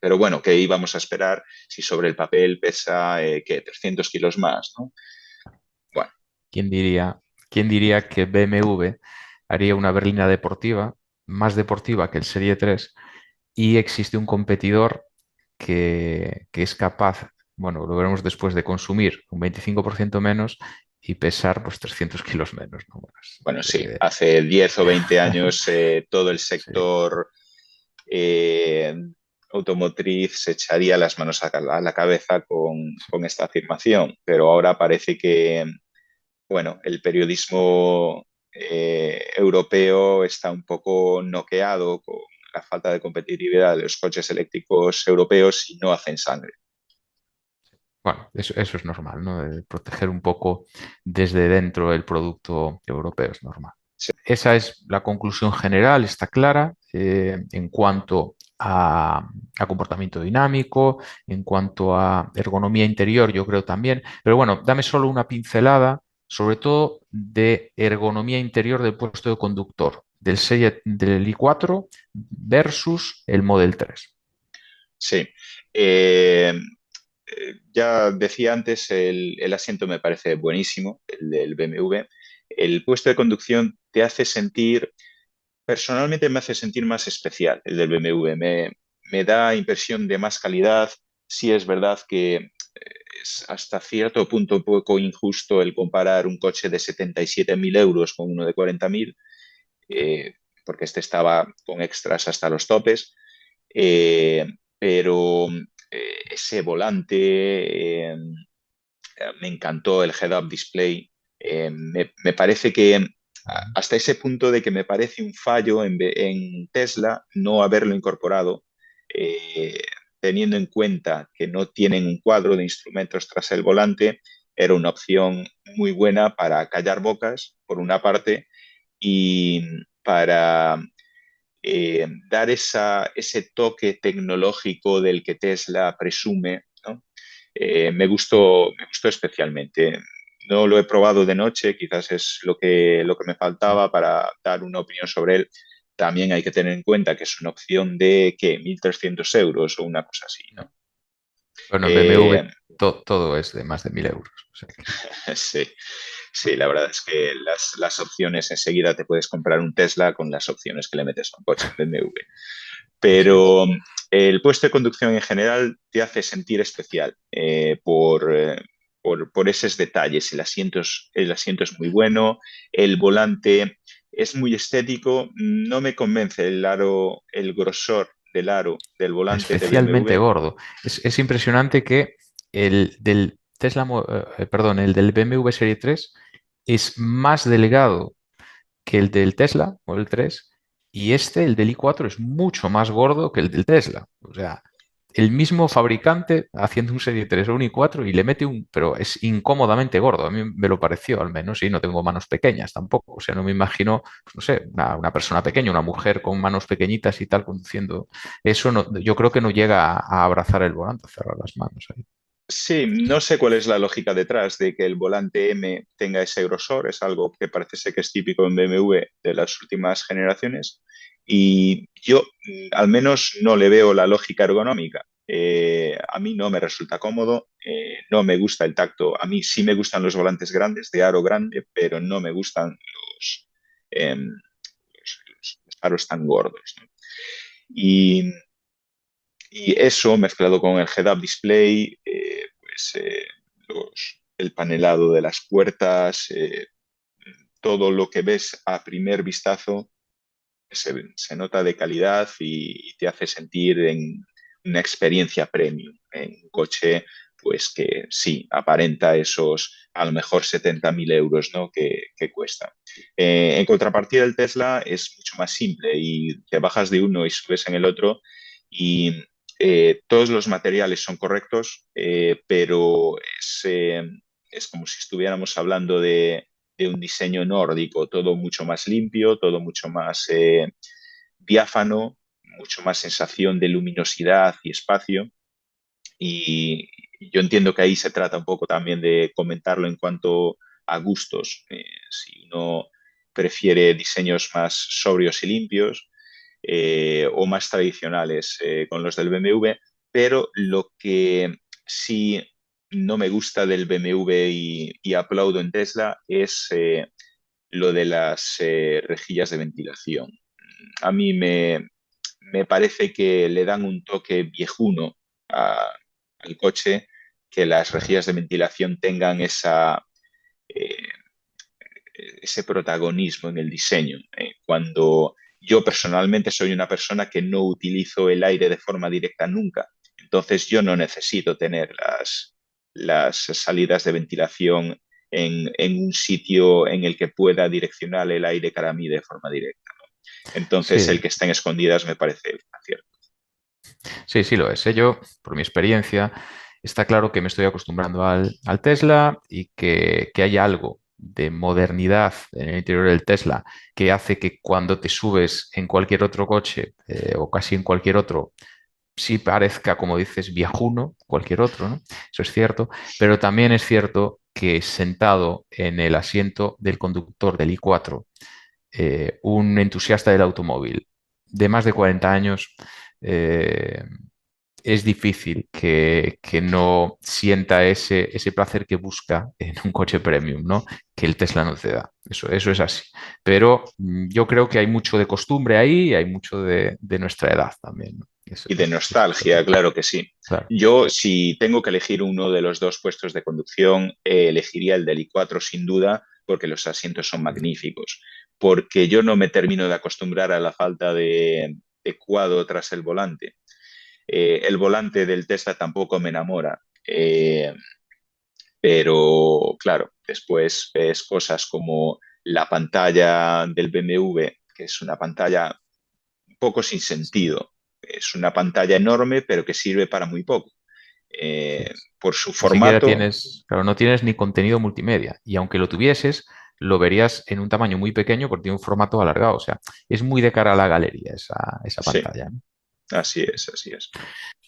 Speaker 2: Pero bueno, ¿qué íbamos a esperar si sobre el papel pesa ¿qué? 300 kilos más, ¿no? Bueno,
Speaker 1: ¿Quién diría, quién diría que BMW haría una berlina deportiva, más deportiva que el Serie 3, y existe un competidor que es capaz, bueno, lo veremos después, de consumir un 25% menos y pesar pues 300 kilos menos, ¿no?
Speaker 2: Bueno, sí, hace 10 o 20 años todo el
Speaker 1: sí,
Speaker 2: sector eh, automotriz se echaría las manos a la cabeza
Speaker 1: sí.
Speaker 2: con esta afirmación, pero ahora parece que, bueno, el periodismo europeo está un poco noqueado con la falta de competitividad de los coches eléctricos europeos y no hacen sangre.
Speaker 1: Bueno, eso es normal, ¿no? Proteger un poco desde dentro el producto europeo es normal.
Speaker 2: Sí,
Speaker 1: Esa es la conclusión general, está clara, en cuanto a comportamiento dinámico, en cuanto a ergonomía interior, yo creo también. Pero bueno, dame solo una pincelada, sobre todo de ergonomía interior del puesto de conductor, del i4 versus el Model 3.
Speaker 2: sí. Ya decía antes, el asiento me parece buenísimo, el del BMW. El puesto de conducción te hace sentir, personalmente me hace sentir más especial el del BMW. Me da impresión de más calidad. Sí es verdad que es hasta cierto punto un poco injusto el comparar un coche de 77.000 euros con uno de 40.000, eh, porque este estaba con extras hasta los topes. Eh, pero ese volante, me encantó el head-up display. Me parece que hasta ese punto de que me parece un fallo en Tesla no haberlo incorporado, eh, teniendo en cuenta que no tienen un cuadro de instrumentos tras el volante, era una opción muy buena para callar bocas, por una parte, y para dar ese toque tecnológico del que Tesla presume, ¿no? Me gustó especialmente. No lo he probado de noche, quizás es lo que me faltaba para dar una opinión sobre él. También hay que tener en cuenta que es una opción de, ¿qué? 1.300 euros o una cosa así, ¿no?
Speaker 1: Bueno, en BMW
Speaker 2: Eh,
Speaker 1: todo es de más de 1.000 euros. O sea
Speaker 2: sí, sí, la verdad es que las opciones enseguida te puedes comprar un Tesla con las opciones que le metes a un coche BMW.
Speaker 1: sí.
Speaker 2: Pero el puesto de conducción en general te hace sentir especial por esos detalles. El asiento es muy bueno, el volante es muy estético, no me convence el aro, el grosor del aro del volante de
Speaker 1: Especialmente
Speaker 2: BMW.
Speaker 1: gordo. Es impresionante que el del perdón, el del BMW Serie 3 es más delgado que el del Tesla o el 3 y el del i4, es mucho más gordo que el del Tesla. O sea, el mismo fabricante haciendo un Serie 3 o un i4 y le mete pero es incómodamente gordo. A mí me lo pareció, al menos, y no tengo manos pequeñas tampoco. O sea, no me imagino, pues, no sé, una persona pequeña, una mujer con manos pequeñitas y tal conduciendo. Eso no, yo creo que no llega a abrazar el volante, a cerrar las manos ahí.
Speaker 2: Sí, no sé cuál es la lógica detrás de que el volante M tenga ese grosor, es algo que parece ser que es típico en BMW de las últimas generaciones y yo al menos no le veo la lógica ergonómica. A mí no me resulta cómodo, no me gusta el tacto, a mí sí me gustan los volantes grandes, de aro grande, pero no me gustan los aros tan gordos, ¿no? Y y eso mezclado con el head-up display, el panelado de las puertas, todo lo que ves a primer vistazo se nota de calidad y te hace sentir en una experiencia premium, en un coche pues que sí, aparenta esos a lo mejor 70.000 euros, ¿no? que cuesta. En contrapartida, el Tesla es mucho más simple y te bajas de uno y subes en el otro y todos los materiales son correctos, pero es como si estuviéramos hablando de un diseño nórdico, todo mucho más limpio, todo mucho más diáfano, mucho más sensación de luminosidad y espacio. Y yo entiendo que ahí se trata un poco también de comentarlo en cuanto a gustos. Si uno prefiere diseños más sobrios y limpios o más tradicionales con los del BMW, pero lo que sí no me gusta del BMW y aplaudo en Tesla es lo de las rejillas de ventilación. A mí me parece que le dan un toque viejuno al coche, que las rejillas de ventilación tengan ese protagonismo en el diseño. Cuando yo personalmente soy una persona que no utilizo el aire de forma directa nunca, entonces yo no necesito tener las salidas de ventilación en un sitio en el que pueda direccionar el aire cara a mí de forma directa. Entonces,
Speaker 1: Sí,
Speaker 2: el que estén escondidas me parece un acierto.
Speaker 1: sí, sí lo es. Yo, por mi experiencia, está claro que me estoy acostumbrando al Tesla y que hay algo de modernidad en el interior del Tesla que hace que cuando te subes en cualquier otro coche o casi en cualquier otro, sí parezca, como dices, viejuno, cualquier otro, ¿no? Eso es cierto, pero también es cierto que sentado en el asiento del conductor del i4, un entusiasta del automóvil de más de 40 años, eh, es difícil que no sienta ese placer que busca en un coche premium, ¿no? Que el Tesla no te da. Eso es así. Pero yo creo que hay mucho de costumbre ahí y hay mucho de nuestra edad también, ¿no?
Speaker 2: Y de
Speaker 1: Es
Speaker 2: nostalgia,
Speaker 1: así.
Speaker 2: claro que sí.
Speaker 1: Claro.
Speaker 2: Yo, si tengo que elegir uno de los dos puestos de conducción, elegiría el del i4 sin duda, porque los asientos son magníficos. Porque yo no me termino de acostumbrar a la falta de cuadro tras el volante. El volante del Tesla tampoco me enamora. Pero claro, después ves cosas como la pantalla del BMW, que es una pantalla un poco sin sentido. Es una pantalla enorme, pero que sirve para muy poco.
Speaker 1: Sí.
Speaker 2: Por su
Speaker 1: Ni siquiera
Speaker 2: formato,
Speaker 1: tienes, claro, no tienes ni contenido multimedia. Y aunque lo tuvieses, lo verías en un tamaño muy pequeño porque tiene un formato alargado. O sea, es muy de cara a la galería esa
Speaker 2: sí,
Speaker 1: pantalla, ¿no?
Speaker 2: así es, así es.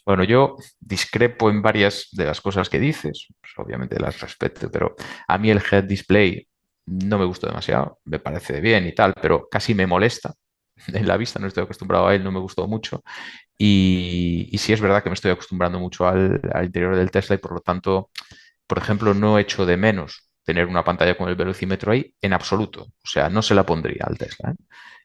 Speaker 1: Bueno, yo discrepo en varias de las cosas que dices, pues obviamente las respeto, pero a mí el head display no me gustó demasiado, me parece bien y tal, pero casi me molesta. En la vista no estoy acostumbrado a él, no me gustó mucho. Y sí es verdad que me estoy acostumbrando mucho al interior del Tesla y por lo tanto, por ejemplo, no echo de menos tener una pantalla con el velocímetro ahí en absoluto. O sea, no se la pondría al Tesla,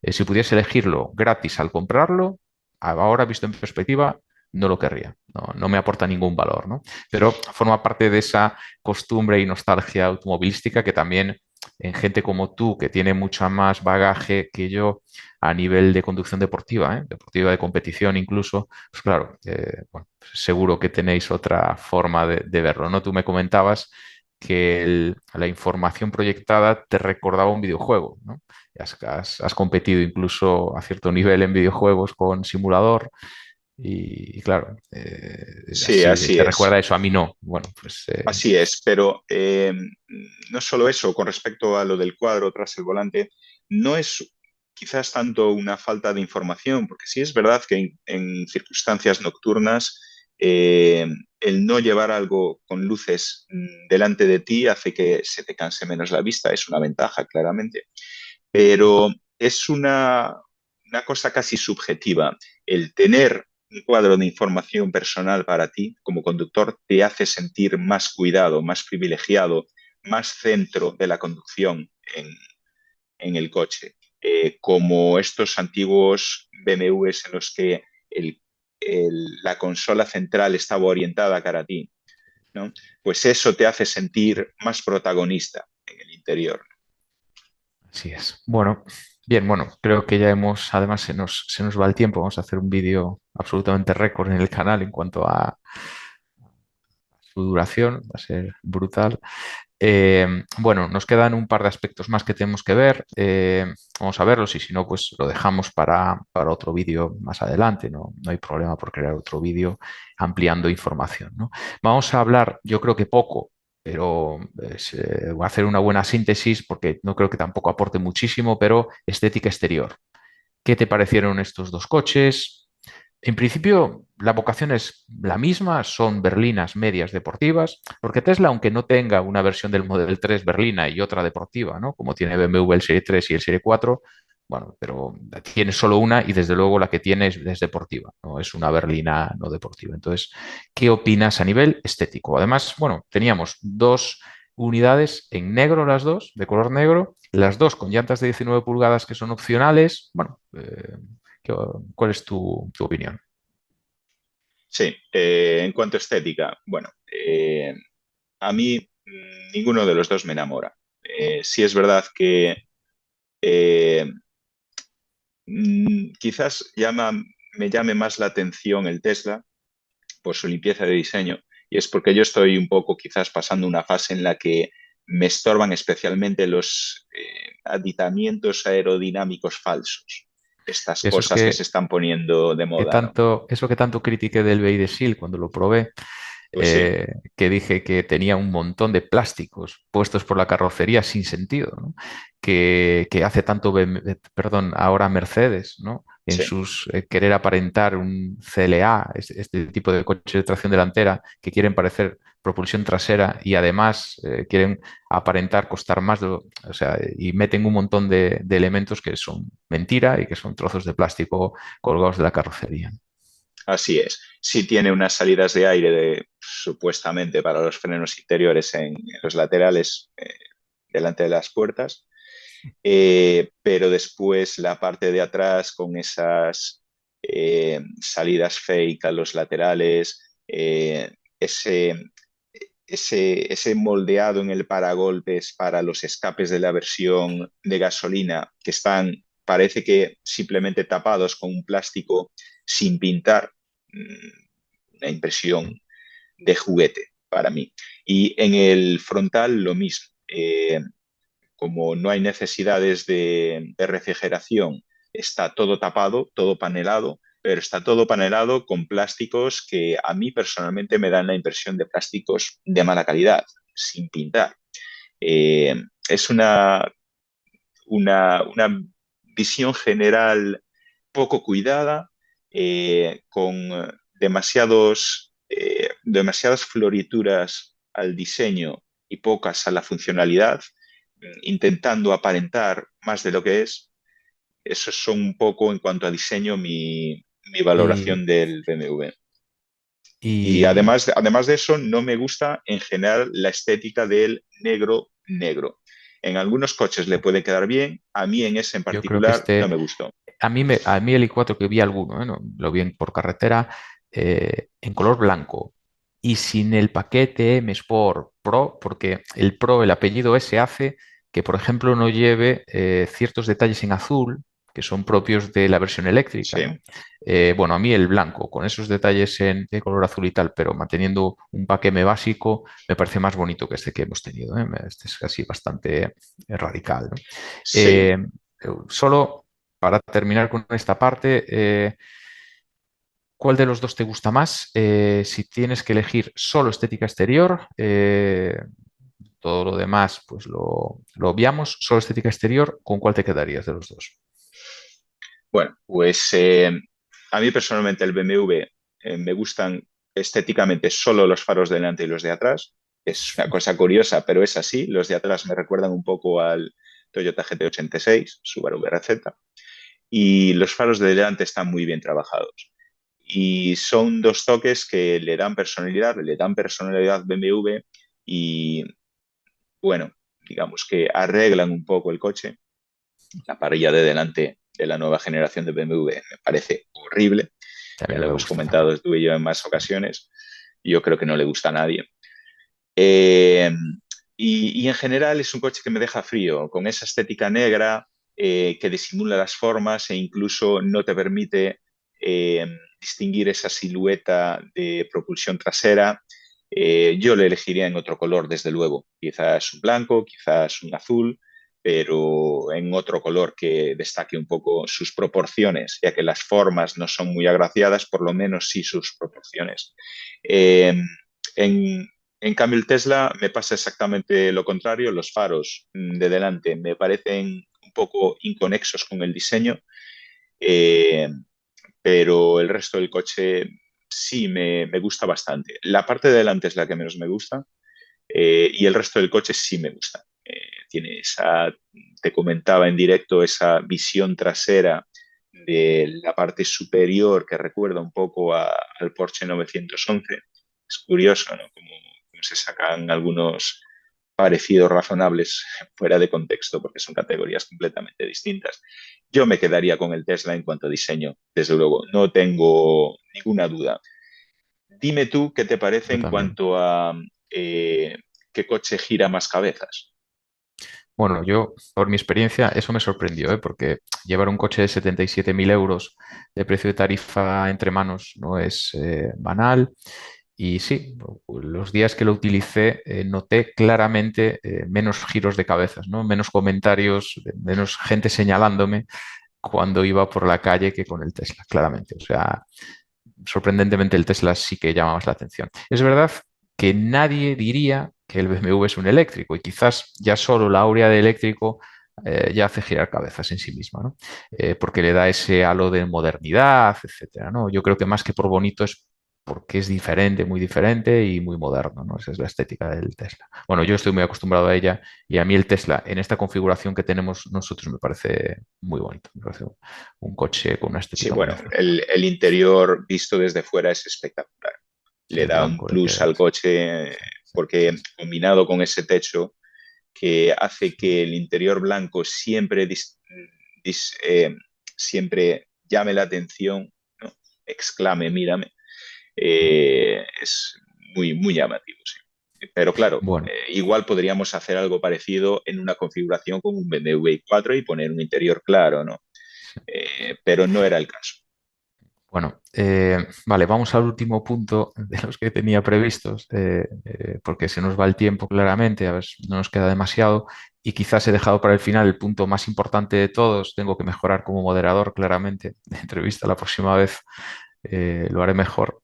Speaker 1: ¿eh? Si pudiese elegirlo gratis al comprarlo, ahora visto en perspectiva, no lo querría. No, no me aporta ningún valor, ¿no? Pero forma parte de esa costumbre y nostalgia automovilística que también en gente como tú, que tiene mucha más bagaje que yo, a nivel de conducción deportiva, ¿eh? Deportiva de competición incluso, pues claro, bueno, pues seguro que tenéis otra forma de verlo, ¿no? Tú me comentabas que la información proyectada te recordaba un videojuego, ¿no? Has competido incluso a cierto nivel en videojuegos con simulador y claro,
Speaker 2: Sí,
Speaker 1: así
Speaker 2: así
Speaker 1: te recuerda
Speaker 2: es.
Speaker 1: eso, a mí no. Bueno, pues
Speaker 2: Así es, pero no solo eso, con respecto a lo del cuadro tras el volante, no es quizás tanto una falta de información, porque sí es verdad que en circunstancias nocturnas eh, el no llevar algo con luces delante de ti hace que se te canse menos la vista, es una ventaja, claramente, pero es una cosa casi subjetiva. El tener un cuadro de información personal para ti como conductor te hace sentir más cuidado, más privilegiado, más centro de la conducción en el coche. Como estos antiguos BMWs en los que la consola central estaba orientada cara a ti, ¿no? Pues eso te hace sentir más protagonista en el interior.
Speaker 1: así es. Bueno, bien, bueno, creo que ya hemos, además se nos va el tiempo, vamos a hacer un vídeo absolutamente récord en el canal en cuanto a su duración, va a ser brutal. Bueno, nos quedan un par de aspectos más que tenemos que ver. Vamos a verlos y si no, pues lo dejamos para otro vídeo más adelante. No, no hay problema por crear otro vídeo ampliando información, ¿no? Vamos a hablar, yo creo que poco, pero voy a hacer una buena síntesis porque no creo que tampoco aporte muchísimo, pero estética exterior. ¿Qué te parecieron estos dos coches? En principio, la vocación es la misma, son berlinas medias deportivas, porque Tesla, aunque no tenga una versión del Model 3 berlina y otra deportiva, ¿no? Como tiene BMW el Serie 3 y el Serie 4, bueno, pero tiene solo una y desde luego la que tiene es deportiva, no es una berlina no deportiva. Entonces, ¿qué opinas a nivel estético? Además, bueno, teníamos dos unidades en negro las dos, de color negro, las dos con llantas de 19 pulgadas que son opcionales. Bueno, ¿cuál es tu opinión?
Speaker 2: Sí, en cuanto a estética, bueno, a mí ninguno de los dos me enamora. Sí es verdad que eh, quizás me llame más la atención el Tesla por su limpieza de diseño, y es porque yo estoy un poco quizás pasando una fase en la que me estorban especialmente los aditamientos aerodinámicos falsos, estas
Speaker 1: Eso es
Speaker 2: cosas que se están poniendo de moda, ¿no?
Speaker 1: eso que tanto critiqué del BI de SEAL cuando lo probé,
Speaker 2: Pues sí,
Speaker 1: que dije que tenía un montón de plásticos puestos por la carrocería sin sentido, ¿no? Que hace tanto, perdón, ahora Mercedes, ¿no? En
Speaker 2: sí,
Speaker 1: sus querer aparentar un CLA, este tipo de coche de tracción delantera, que quieren parecer propulsión trasera y además quieren aparentar costar más, o sea, y meten un montón de elementos que son mentira y que son trozos de plástico colgados de la carrocería.
Speaker 2: así es. Sí tiene unas salidas de aire supuestamente para los frenos interiores en los laterales delante de las puertas, pero después la parte de atrás con esas salidas fake a los laterales, ese, ese moldeado en el paragolpes para los escapes de la versión de gasolina que están, parece que simplemente tapados con un plástico sin pintar, una impresión de juguete para mí. Y en el frontal lo mismo. Como no hay necesidades de refrigeración, está todo tapado, todo panelado, pero está todo panelado con plásticos que a mí personalmente me dan la impresión de plásticos de mala calidad, sin pintar. Eh, es una visión general poco cuidada, con demasiadas florituras al diseño y pocas a la funcionalidad, intentando aparentar más de lo que es. Esos son un poco en cuanto a diseño mi
Speaker 1: Y,
Speaker 2: valoración del BMW. Y
Speaker 1: y
Speaker 2: además de eso, no me gusta en general la estética del negro negro. En algunos coches le puede quedar bien, a mí en ese en
Speaker 1: yo creo que
Speaker 2: particular no me gustó.
Speaker 1: a mí el i4 que vi alguno, no, lo vi por carretera, en color blanco y sin el paquete M Sport Pro, porque el Pro, el apellido S hace que, por ejemplo, no lleve ciertos detalles en azul que son propios de la versión eléctrica,
Speaker 2: Sí,
Speaker 1: ¿no? Bueno, a mí el blanco, con esos detalles de color azul y tal, pero manteniendo un paquete básico, me parece más bonito que este que hemos tenido, ¿eh? Este es casi bastante radical, ¿no?
Speaker 2: sí.
Speaker 1: Eh, Solo para terminar con esta parte, ¿cuál de los dos te gusta más? Si tienes que elegir solo estética exterior, todo lo demás pues lo obviamos, solo estética exterior, ¿con cuál te quedarías de los dos?
Speaker 2: Bueno, pues a mí personalmente el BMW me gustan estéticamente solo los faros de delante y los de atrás. Es una cosa curiosa, pero es así. Los de atrás me recuerdan un poco al Toyota GT86, Subaru BRZ, y los faros de delante están muy bien trabajados. Y son dos toques que le dan personalidad BMW y, bueno, digamos que arreglan un poco el coche. La parrilla de delante de la nueva generación de BMW me parece horrible.
Speaker 1: Que a mí
Speaker 2: Ya
Speaker 1: no
Speaker 2: lo
Speaker 1: me
Speaker 2: hemos
Speaker 1: gusta tampoco.
Speaker 2: comentado tú y yo en más ocasiones. Yo creo que no le gusta a nadie. Eh, y en general es un coche que me deja frío, con esa estética negra que disimula las formas e incluso no te permite eh, distinguir esa silueta de propulsión trasera. Yo le elegiría en otro color, desde luego. Quizás un blanco, quizás un azul, pero en otro color que destaque un poco sus proporciones, ya que las formas no son muy agraciadas, por lo menos sí sus proporciones. Eh, en, en cambio, el Tesla me pasa exactamente lo contrario. Los faros de delante me parecen un poco inconexos con el diseño, eh, pero el resto del coche sí me gusta bastante. La parte de delante es la que menos me gusta, y el resto del coche sí me gusta. Tiene te comentaba en directo, esa visión trasera de la parte superior que recuerda un poco al Porsche 911. Es curioso, ¿no? Como se sacan algunos parecidos razonables fuera de contexto, porque son categorías completamente distintas. Yo me quedaría con el Tesla en cuanto a diseño, desde luego, no tengo ninguna duda. Dime tú qué te parece
Speaker 1: Yo
Speaker 2: en
Speaker 1: también.
Speaker 2: cuanto a eh, qué coche gira más cabezas.
Speaker 1: Bueno, yo, por mi experiencia, eso me sorprendió, ¿eh? Porque llevar un coche de 77.000 euros de precio de tarifa entre manos no es banal. Y sí, los días que lo utilicé noté claramente menos giros de cabezas, ¿no? Menos comentarios, menos gente señalándome cuando iba por la calle que con el Tesla, claramente. O sea, sorprendentemente el Tesla sí que llama más la atención. Es verdad que nadie diría que el BMW es un eléctrico y quizás ya solo la aurea de eléctrico ya hace girar cabezas en sí misma, ¿no? Porque le da ese halo de modernidad, etcétera, ¿no? Yo creo que más que por bonito es porque es diferente, muy diferente y muy moderno, ¿no? Esa es la estética del Tesla. Bueno, yo estoy muy acostumbrado a ella y a mí el Tesla en esta configuración que tenemos nosotros me parece muy bonito, me parece un coche con una
Speaker 2: Sí,
Speaker 1: estética muy
Speaker 2: bueno,
Speaker 1: acertada.
Speaker 2: el interior visto desde fuera es espectacular. Le
Speaker 1: El
Speaker 2: da un
Speaker 1: blanco le
Speaker 2: plus
Speaker 1: queda.
Speaker 2: al coche porque combinado con ese techo que hace que el interior blanco dis- eh, siempre llame la atención, ¿no? Exclame, mírame, es muy llamativo, sí. Pero claro,
Speaker 1: Bueno,
Speaker 2: igual podríamos hacer algo parecido en una configuración con un BMW 4 y poner un interior claro, ¿no?
Speaker 1: sí.
Speaker 2: Pero no era el caso.
Speaker 1: Bueno, vale, vamos al último punto de los que tenía previstos, porque se nos va el tiempo claramente, a ver, no nos queda demasiado y quizás he dejado para el final el punto más importante de todos. Tengo que mejorar como moderador claramente de entrevista la próxima vez, lo haré mejor.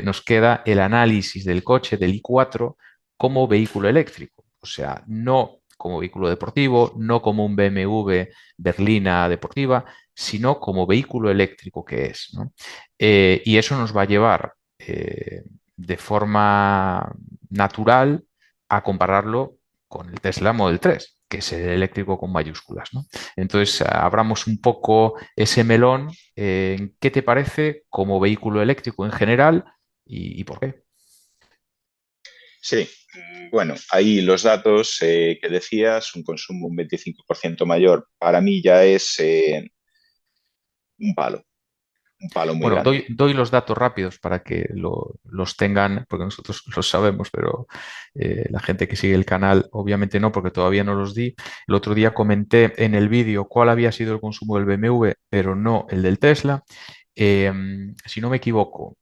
Speaker 1: Nos queda el análisis del coche del i4 como vehículo eléctrico, o sea, no como vehículo deportivo, no como un BMW berlina deportiva, sino como vehículo eléctrico que es, ¿no? Y eso nos va a llevar de forma natural a compararlo con el Tesla Model 3, que es el eléctrico con mayúsculas, ¿no? Entonces, abramos un poco ese melón. ¿Qué te parece como vehículo eléctrico en general y por qué?
Speaker 2: Sí, bueno, ahí los datos que decías, un consumo un 25% mayor, para mí ya es un palo, un palo muy
Speaker 1: Bueno,
Speaker 2: grande.
Speaker 1: doy los datos rápidos para que los tengan, porque nosotros los sabemos, pero la gente que sigue el canal obviamente no, porque todavía no los di. El otro día comenté en el vídeo cuál había sido el consumo del BMW, pero no el del Tesla. Eh, si no me equivoco,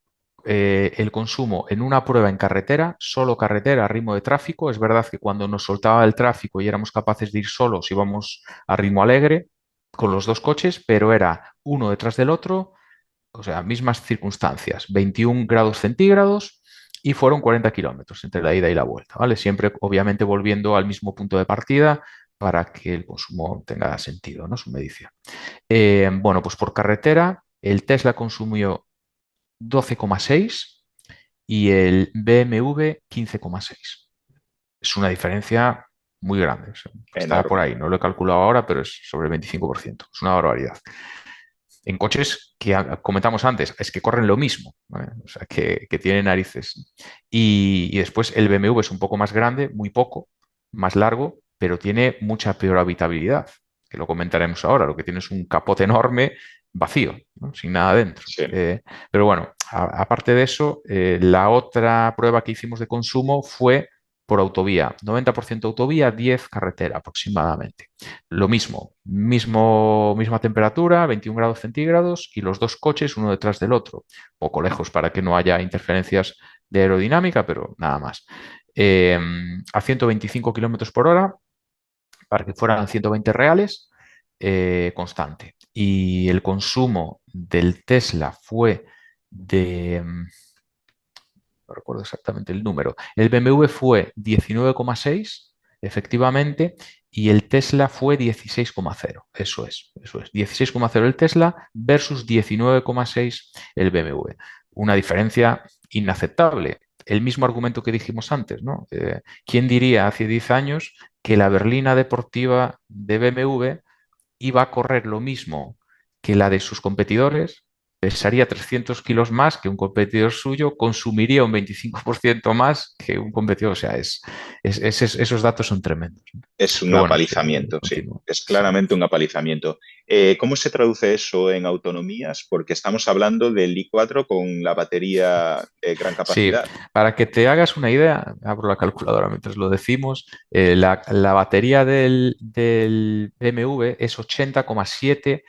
Speaker 1: el consumo en una prueba en carretera, solo carretera, a ritmo de tráfico. Es verdad que cuando nos soltaba el tráfico y éramos capaces de ir solos, íbamos a ritmo alegre con los dos coches, pero era uno detrás del otro, o sea, mismas circunstancias, 21 grados centígrados y fueron 40 kilómetros entre la ida y la vuelta, ¿vale? Siempre, obviamente, volviendo al mismo punto de partida para que el consumo tenga sentido, ¿no? Su medición. Bueno, pues por carretera, el Tesla consumió 12,6 y el BMW 15,6. Es una diferencia muy grande. O sea, está por
Speaker 2: Enorme.
Speaker 1: ahí, no lo he calculado ahora, pero es sobre el 25%. Es una barbaridad en coches que comentamos antes, es que corren lo mismo, ¿vale? O sea, que tienen narices. Y después el BMW es un poco más grande, muy poco, más largo, pero tiene mucha peor habitabilidad, que lo comentaremos ahora. Lo que tiene es un capote enorme, vacío, ¿no? Sin nada dentro.
Speaker 2: Sí.
Speaker 1: Pero bueno, aparte de eso, la otra prueba que hicimos de consumo fue por autovía, 90% autovía, 10 carretera aproximadamente. Lo misma temperatura, 21 grados centígrados y los dos coches uno detrás del otro, poco lejos para que no haya interferencias de aerodinámica, pero nada más. Eh, a 125 kilómetros por hora, para que fueran 120 reales, constante. Y el consumo del Tesla fue de, no recuerdo exactamente el número. El BMW fue 19,6, efectivamente, y el Tesla fue 16,0. Eso es. 16,0 el Tesla versus 19,6 el BMW. Una diferencia inaceptable. El mismo argumento que dijimos antes, ¿no? ¿Quién diría hace 10 años que la berlina deportiva de BMW iba a correr lo mismo que la de sus competidores? pesaría 300 kilos más que un competidor suyo, consumiría un 25% más que un competidor. O sea, esos datos son tremendos, ¿no?
Speaker 2: Es un
Speaker 1: Pero bueno,
Speaker 2: apalizamiento, sí.
Speaker 1: continúo.
Speaker 2: Es
Speaker 1: Sí.
Speaker 2: claramente un apalizamiento. ¿Cómo se traduce eso en autonomías? Porque estamos hablando del i4 con la batería de gran
Speaker 1: Sí,
Speaker 2: capacidad.
Speaker 1: para que te hagas una idea, abro la calculadora mientras lo decimos, la batería del BMW es 80,7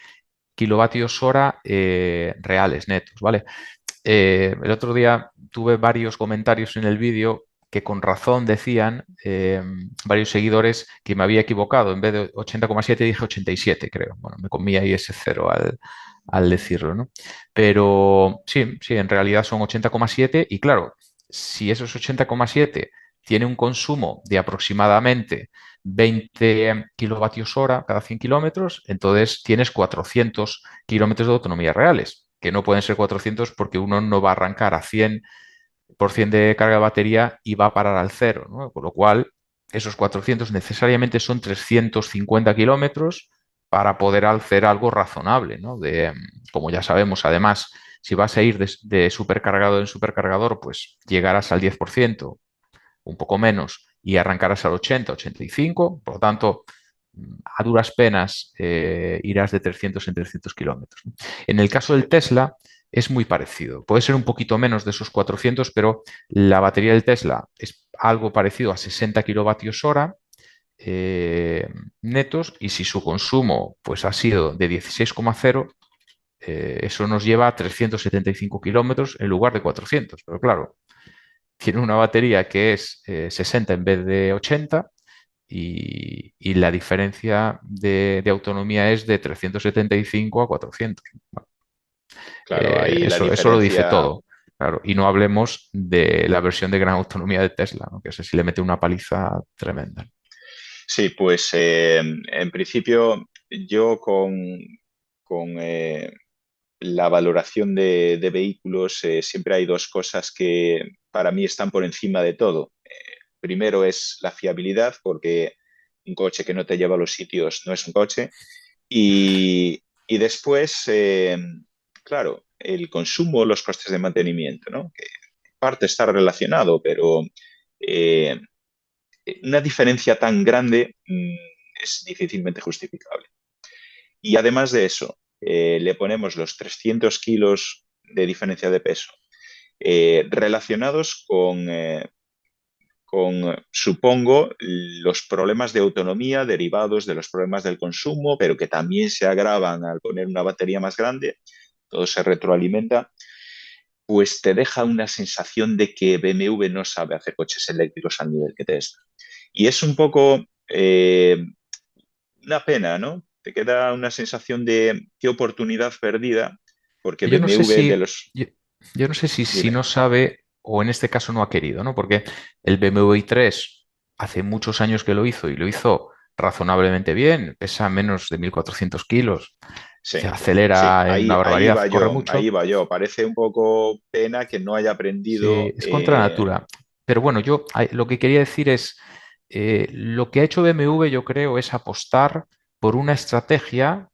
Speaker 1: kilovatios hora reales, netos, ¿vale? El otro día tuve varios comentarios en el vídeo que con razón decían varios seguidores que me había equivocado. En vez de 80,7 dije 87, creo. Bueno, me comí ahí ese cero al decirlo, ¿no? Pero sí, sí, en realidad son 80,7 y claro, si esos 80,7 tiene un consumo de aproximadamente 20 kilovatios hora cada 100 kilómetros, entonces tienes 400 kilómetros de autonomía reales, que no pueden ser 400 porque uno no va a arrancar a 100% de carga de batería y va a parar al cero, ¿no? Con lo cual, esos 400 necesariamente son 350 kilómetros para poder hacer algo razonable, ¿no? Como ya sabemos, además, si vas a ir de supercargado en supercargador, pues llegarás al 10%, un poco menos, y arrancarás al 80, 85, por lo tanto, a duras penas irás de 300 en 300 kilómetros. En el caso del Tesla es muy parecido. Puede ser un poquito menos de esos 400, pero la batería del Tesla es algo parecido a 60 kilovatios hora eh, netos y si su consumo pues, ha sido de 16,0, eso nos lleva a 375 kilómetros en lugar de 400. Pero claro, tiene una batería que es 60 en vez de 80 y la diferencia de autonomía es de 375 a 400. Bueno,
Speaker 2: Claro, ahí la
Speaker 1: eso lo dice
Speaker 2: diferencia.
Speaker 1: todo. Claro, y no hablemos de la versión de gran autonomía de Tesla, ¿no? Que ese sí le mete una paliza tremenda.
Speaker 2: Sí, pues en principio yo con la valoración de vehículos siempre hay dos cosas que para mí están por encima de todo. Primero es la fiabilidad, porque un coche que no te lleva a los sitios no es un coche. Y después, claro, el consumo, los costes de mantenimiento, ¿no? Que en parte está relacionado, pero eh, una diferencia tan grande es difícilmente justificable. Y además de eso, le ponemos los 300 kilos de diferencia de peso relacionados con, supongo, los problemas de autonomía derivados de los problemas del consumo, pero que también se agravan al poner una batería más grande, todo se retroalimenta, pues te deja una sensación de que BMW no sabe hacer coches eléctricos al nivel que Tesla. Y es un poco una pena, ¿no? Te queda una sensación de qué oportunidad perdida, porque
Speaker 1: Yo no sé
Speaker 2: BMW de
Speaker 1: si,
Speaker 2: los...
Speaker 1: yo no sé si
Speaker 2: Dime.
Speaker 1: no sabe o en este caso no ha querido, ¿no? Porque el BMW i3 hace muchos años que lo hizo y lo hizo razonablemente bien, pesa menos de 1.400 kilos,
Speaker 2: Sí,
Speaker 1: se
Speaker 2: sí,
Speaker 1: acelera en una barbaridad, corre
Speaker 2: ahí
Speaker 1: mucho.
Speaker 2: va yo. Parece un poco pena que no haya aprendido.
Speaker 1: Sí, es contra natura. Pero bueno, lo que quería decir es, lo que ha hecho BMW, yo creo, es apostar por una estrategia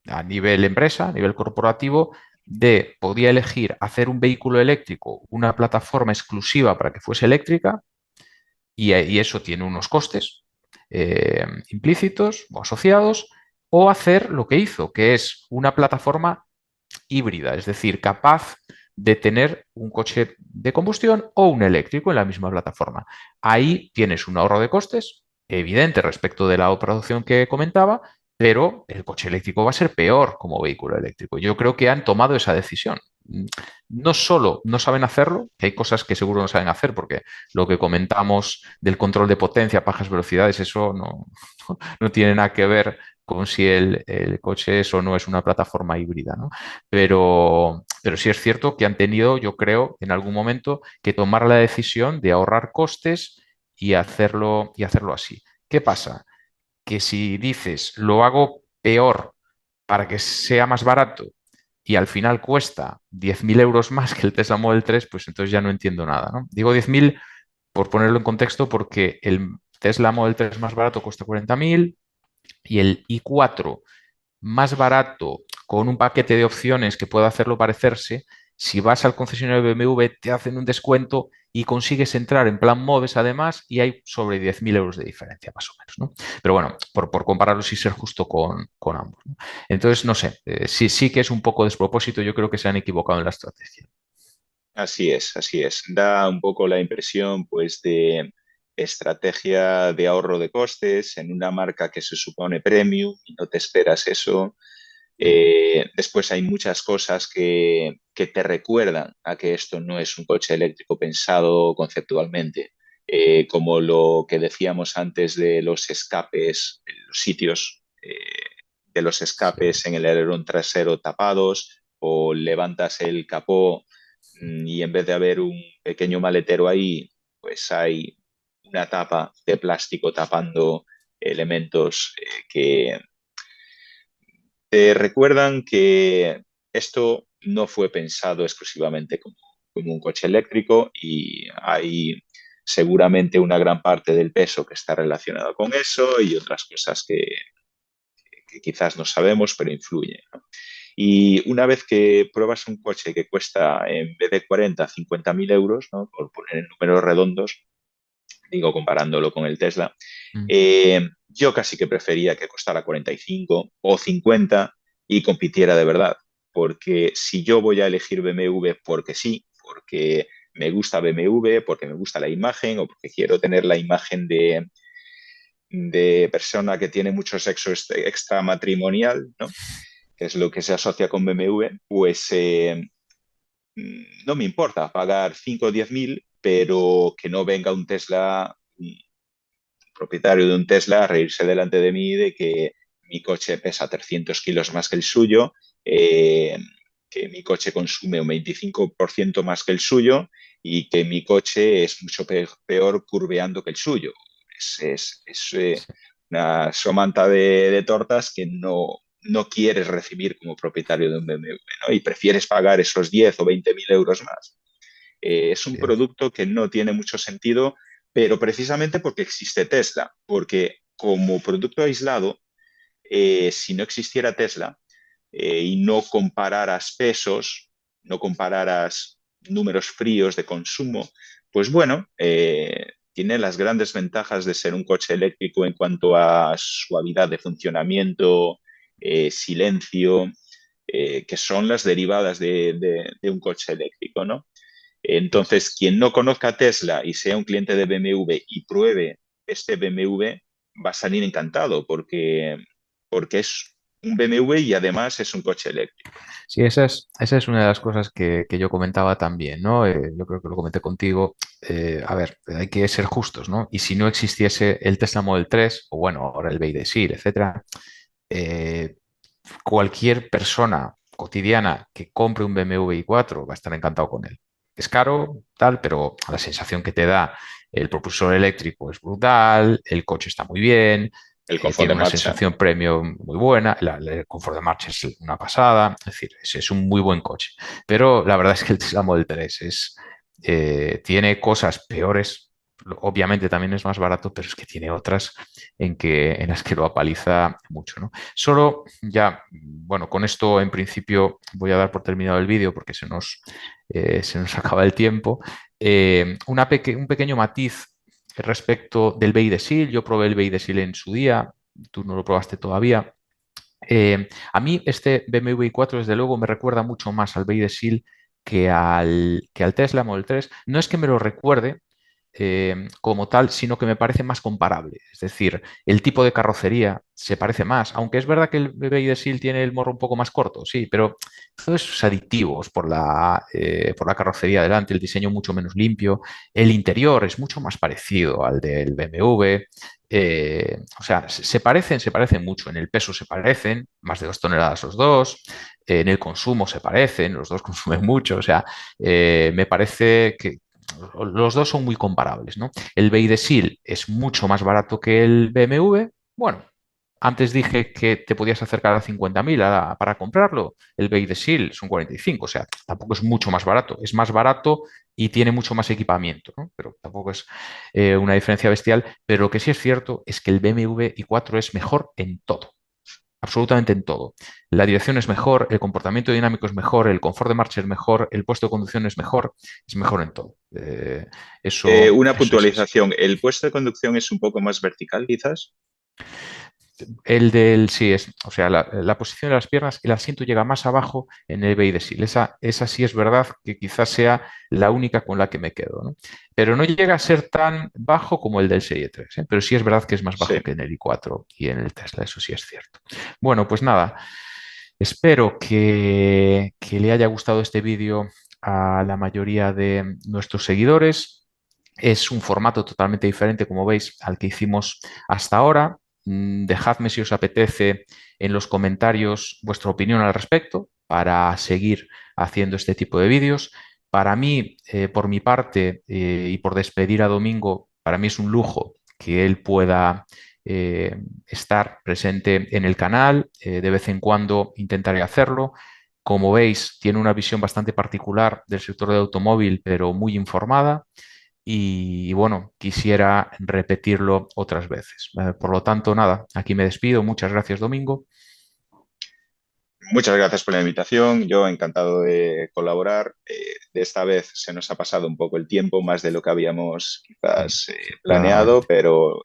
Speaker 1: a nivel empresa, a nivel corporativo, podía elegir hacer un vehículo eléctrico, una plataforma exclusiva para que fuese eléctrica, y eso tiene unos costes implícitos o asociados, o hacer lo que hizo, que es una plataforma híbrida, es decir, capaz de tener un coche de combustión o un eléctrico en la misma plataforma. Ahí tienes un ahorro de costes evidente respecto de la operación que comentaba, pero el coche eléctrico va a ser peor como vehículo eléctrico. Yo creo que han tomado esa decisión. No solo no saben hacerlo, que hay cosas que seguro no saben hacer, porque lo que comentamos del control de potencia a bajas velocidades, eso no, no tiene nada que ver con si el coche es o no es una plataforma híbrida, ¿no? Pero sí es cierto que han tenido, yo creo, en algún momento que tomar la decisión de ahorrar costes y hacerlo así. ¿Qué pasa? Que si dices lo hago peor para que sea más barato y al final cuesta 10.000 euros más que el Tesla Model 3, pues entonces ya no entiendo nada, ¿no? Digo 10.000 por ponerlo en contexto porque el Tesla Model 3 más barato cuesta 40.000 y el i4 más barato con un paquete de opciones que pueda hacerlo parecerse. Si vas al concesionario de BMW, te hacen un descuento y consigues entrar en plan MOVES además y hay sobre 10.000 euros de diferencia más o menos, ¿no? Pero bueno, por compararlos y ser justo con ambos, ¿no? Entonces, no sé, sí, sí que es un poco despropósito, yo creo que se han equivocado en la estrategia.
Speaker 2: Así es, así es. Da un poco la impresión, pues, de estrategia de ahorro de costes en una marca que se supone premium y no te esperas eso. Después hay muchas cosas que te recuerdan a que esto no es un coche eléctrico pensado conceptualmente, como lo que decíamos antes de los escapes, los sitios de los
Speaker 1: Sí,
Speaker 2: escapes en el alerón trasero tapados, o levantas el capó y en vez de haber un pequeño maletero ahí, pues hay una tapa de plástico tapando elementos que te recuerdan que esto no fue pensado exclusivamente como un coche eléctrico y hay seguramente una gran parte del peso que está relacionado con eso y otras cosas que quizás no sabemos, pero influyen, ¿no? Y una vez que pruebas un coche que cuesta en vez de 40, 50.000 euros, ¿no? Por poner en números redondos, digo comparándolo con el Tesla,
Speaker 1: mm,
Speaker 2: yo casi que prefería que costara 45 o 50 y compitiera de verdad. Porque si yo voy a elegir BMW porque sí, porque me gusta BMW, porque me gusta la imagen o porque quiero tener la imagen de persona que tiene mucho sexo extramatrimonial, ¿no? Que es lo que se asocia con BMW, pues no me importa pagar 5 o 10 mil, pero que no venga un Tesla, un propietario de un Tesla, a reírse delante de mí de que mi coche pesa 300 kilos más que el suyo, eh, que mi coche consume un 25% más que el suyo y que mi coche es mucho peor curveando que el suyo. Es
Speaker 1: sí,
Speaker 2: una somanta de tortas que no quieres recibir como propietario de un BMW, ¿no? Y prefieres pagar esos 10 o 20 mil euros más. Es un
Speaker 1: así es.
Speaker 2: producto que no tiene mucho sentido, pero precisamente porque existe Tesla, porque como producto aislado, si no existiera Tesla y no compararas pesos, no compararas números fríos de consumo, pues bueno, tiene las grandes ventajas de ser un coche eléctrico en cuanto a suavidad de funcionamiento, silencio, que son las derivadas de un coche eléctrico, ¿no? Entonces, quien no conozca Tesla y sea un cliente de BMW y pruebe este BMW, va a salir encantado porque es un BMW y además es un coche eléctrico.
Speaker 1: Sí, esa es una de las cosas que yo comentaba también, ¿no? Yo creo que lo comenté contigo. A ver, hay que ser justos, ¿no? Y si no existiese el Tesla Model 3, o bueno, ahora el Beidesir, etcétera, eh, cualquier persona cotidiana que compre un BMW i4 va a estar encantado con él. Es caro, tal, pero la sensación que te da el propulsor eléctrico es brutal, el coche está muy bien,
Speaker 2: El confort
Speaker 1: tiene
Speaker 2: de
Speaker 1: una
Speaker 2: marcha.
Speaker 1: sensación premium muy buena, el confort de marcha es una pasada, es decir, es un muy buen coche. Pero la verdad es que el Tesla Model 3 tiene cosas peores. Obviamente también es más barato, pero es que tiene otras en las que lo apaliza mucho, ¿no? Solo ya, bueno, con esto en principio voy a dar por terminado el vídeo porque se nos acaba el tiempo. Un pequeño matiz respecto del BI de SIL. Yo probé el BI de SIL en su día, tú no lo probaste todavía. A mí este BMW i4 desde luego me recuerda mucho más al BI de SIL que al Tesla Model 3. No es que me lo recuerde, como tal, sino que me parece más comparable. Es decir, el tipo de carrocería se parece más, aunque es verdad que el BBI de SIL tiene el morro un poco más corto, sí, pero todos esos aditivos por la carrocería delante, el diseño mucho menos limpio, el interior es mucho más parecido al del BMW. O sea, se parecen mucho. En el peso se parecen, más de 2 toneladas los dos. En el consumo se parecen, los dos consumen mucho. O sea, me parece que los dos son muy comparables, ¿no? El Beidesil es mucho más barato que el BMW. Bueno, antes dije que te podías acercar a 50.000 para comprarlo. El Beidesil son 45, o sea, tampoco es mucho más barato. Es más barato y tiene mucho más equipamiento, ¿no? Pero tampoco es una diferencia bestial. Pero lo que sí es cierto es que el BMW i4 es mejor en todo. absolutamente en todo. La dirección es mejor, el comportamiento dinámico es mejor, el confort de marcha es mejor, el puesto de conducción es mejor en todo.
Speaker 2: Una
Speaker 1: Eso es así.
Speaker 2: puntualización, ¿el puesto de conducción es un poco más vertical, quizás?
Speaker 1: Sí, o sea, la posición de las piernas, el asiento llega más abajo en el Beidesil. Esa sí es verdad que quizás sea la única con la que me quedo, ¿no? Pero no llega a ser tan bajo como el del Serie 3, ¿eh? Pero sí es verdad que es más
Speaker 2: Sí.
Speaker 1: bajo que en el i4 y en el Tesla, eso sí es cierto. Bueno, pues nada, espero que le haya gustado este vídeo a la mayoría de nuestros seguidores. Es un formato totalmente diferente, como veis, al que hicimos hasta ahora. Dejadme si os apetece en los comentarios vuestra opinión al respecto para seguir haciendo este tipo de vídeos. Para mí, por mi parte, y por despedir a Domingo, para mí es un lujo que él pueda estar presente en el canal. De vez en cuando intentaré hacerlo. Como veis, tiene una visión bastante particular del sector del automóvil, pero muy informada y bueno, quisiera repetirlo otras veces. Por lo tanto, nada, aquí me despido. Muchas gracias, Domingo.
Speaker 2: Muchas gracias por la invitación. Yo encantado de colaborar. De esta vez se nos ha pasado un poco el tiempo, más de lo que habíamos quizás planeado,
Speaker 1: Claramente.
Speaker 2: pero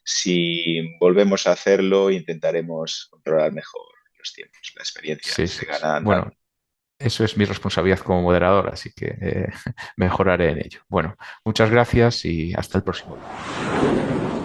Speaker 2: si volvemos a hacerlo, intentaremos controlar mejor los tiempos. La experiencia
Speaker 1: Sí,
Speaker 2: se
Speaker 1: sí, sí.
Speaker 2: gana andando.
Speaker 1: Bueno, eso es mi responsabilidad como moderador, así que mejoraré en ello. Bueno, muchas gracias y hasta el próximo vídeo.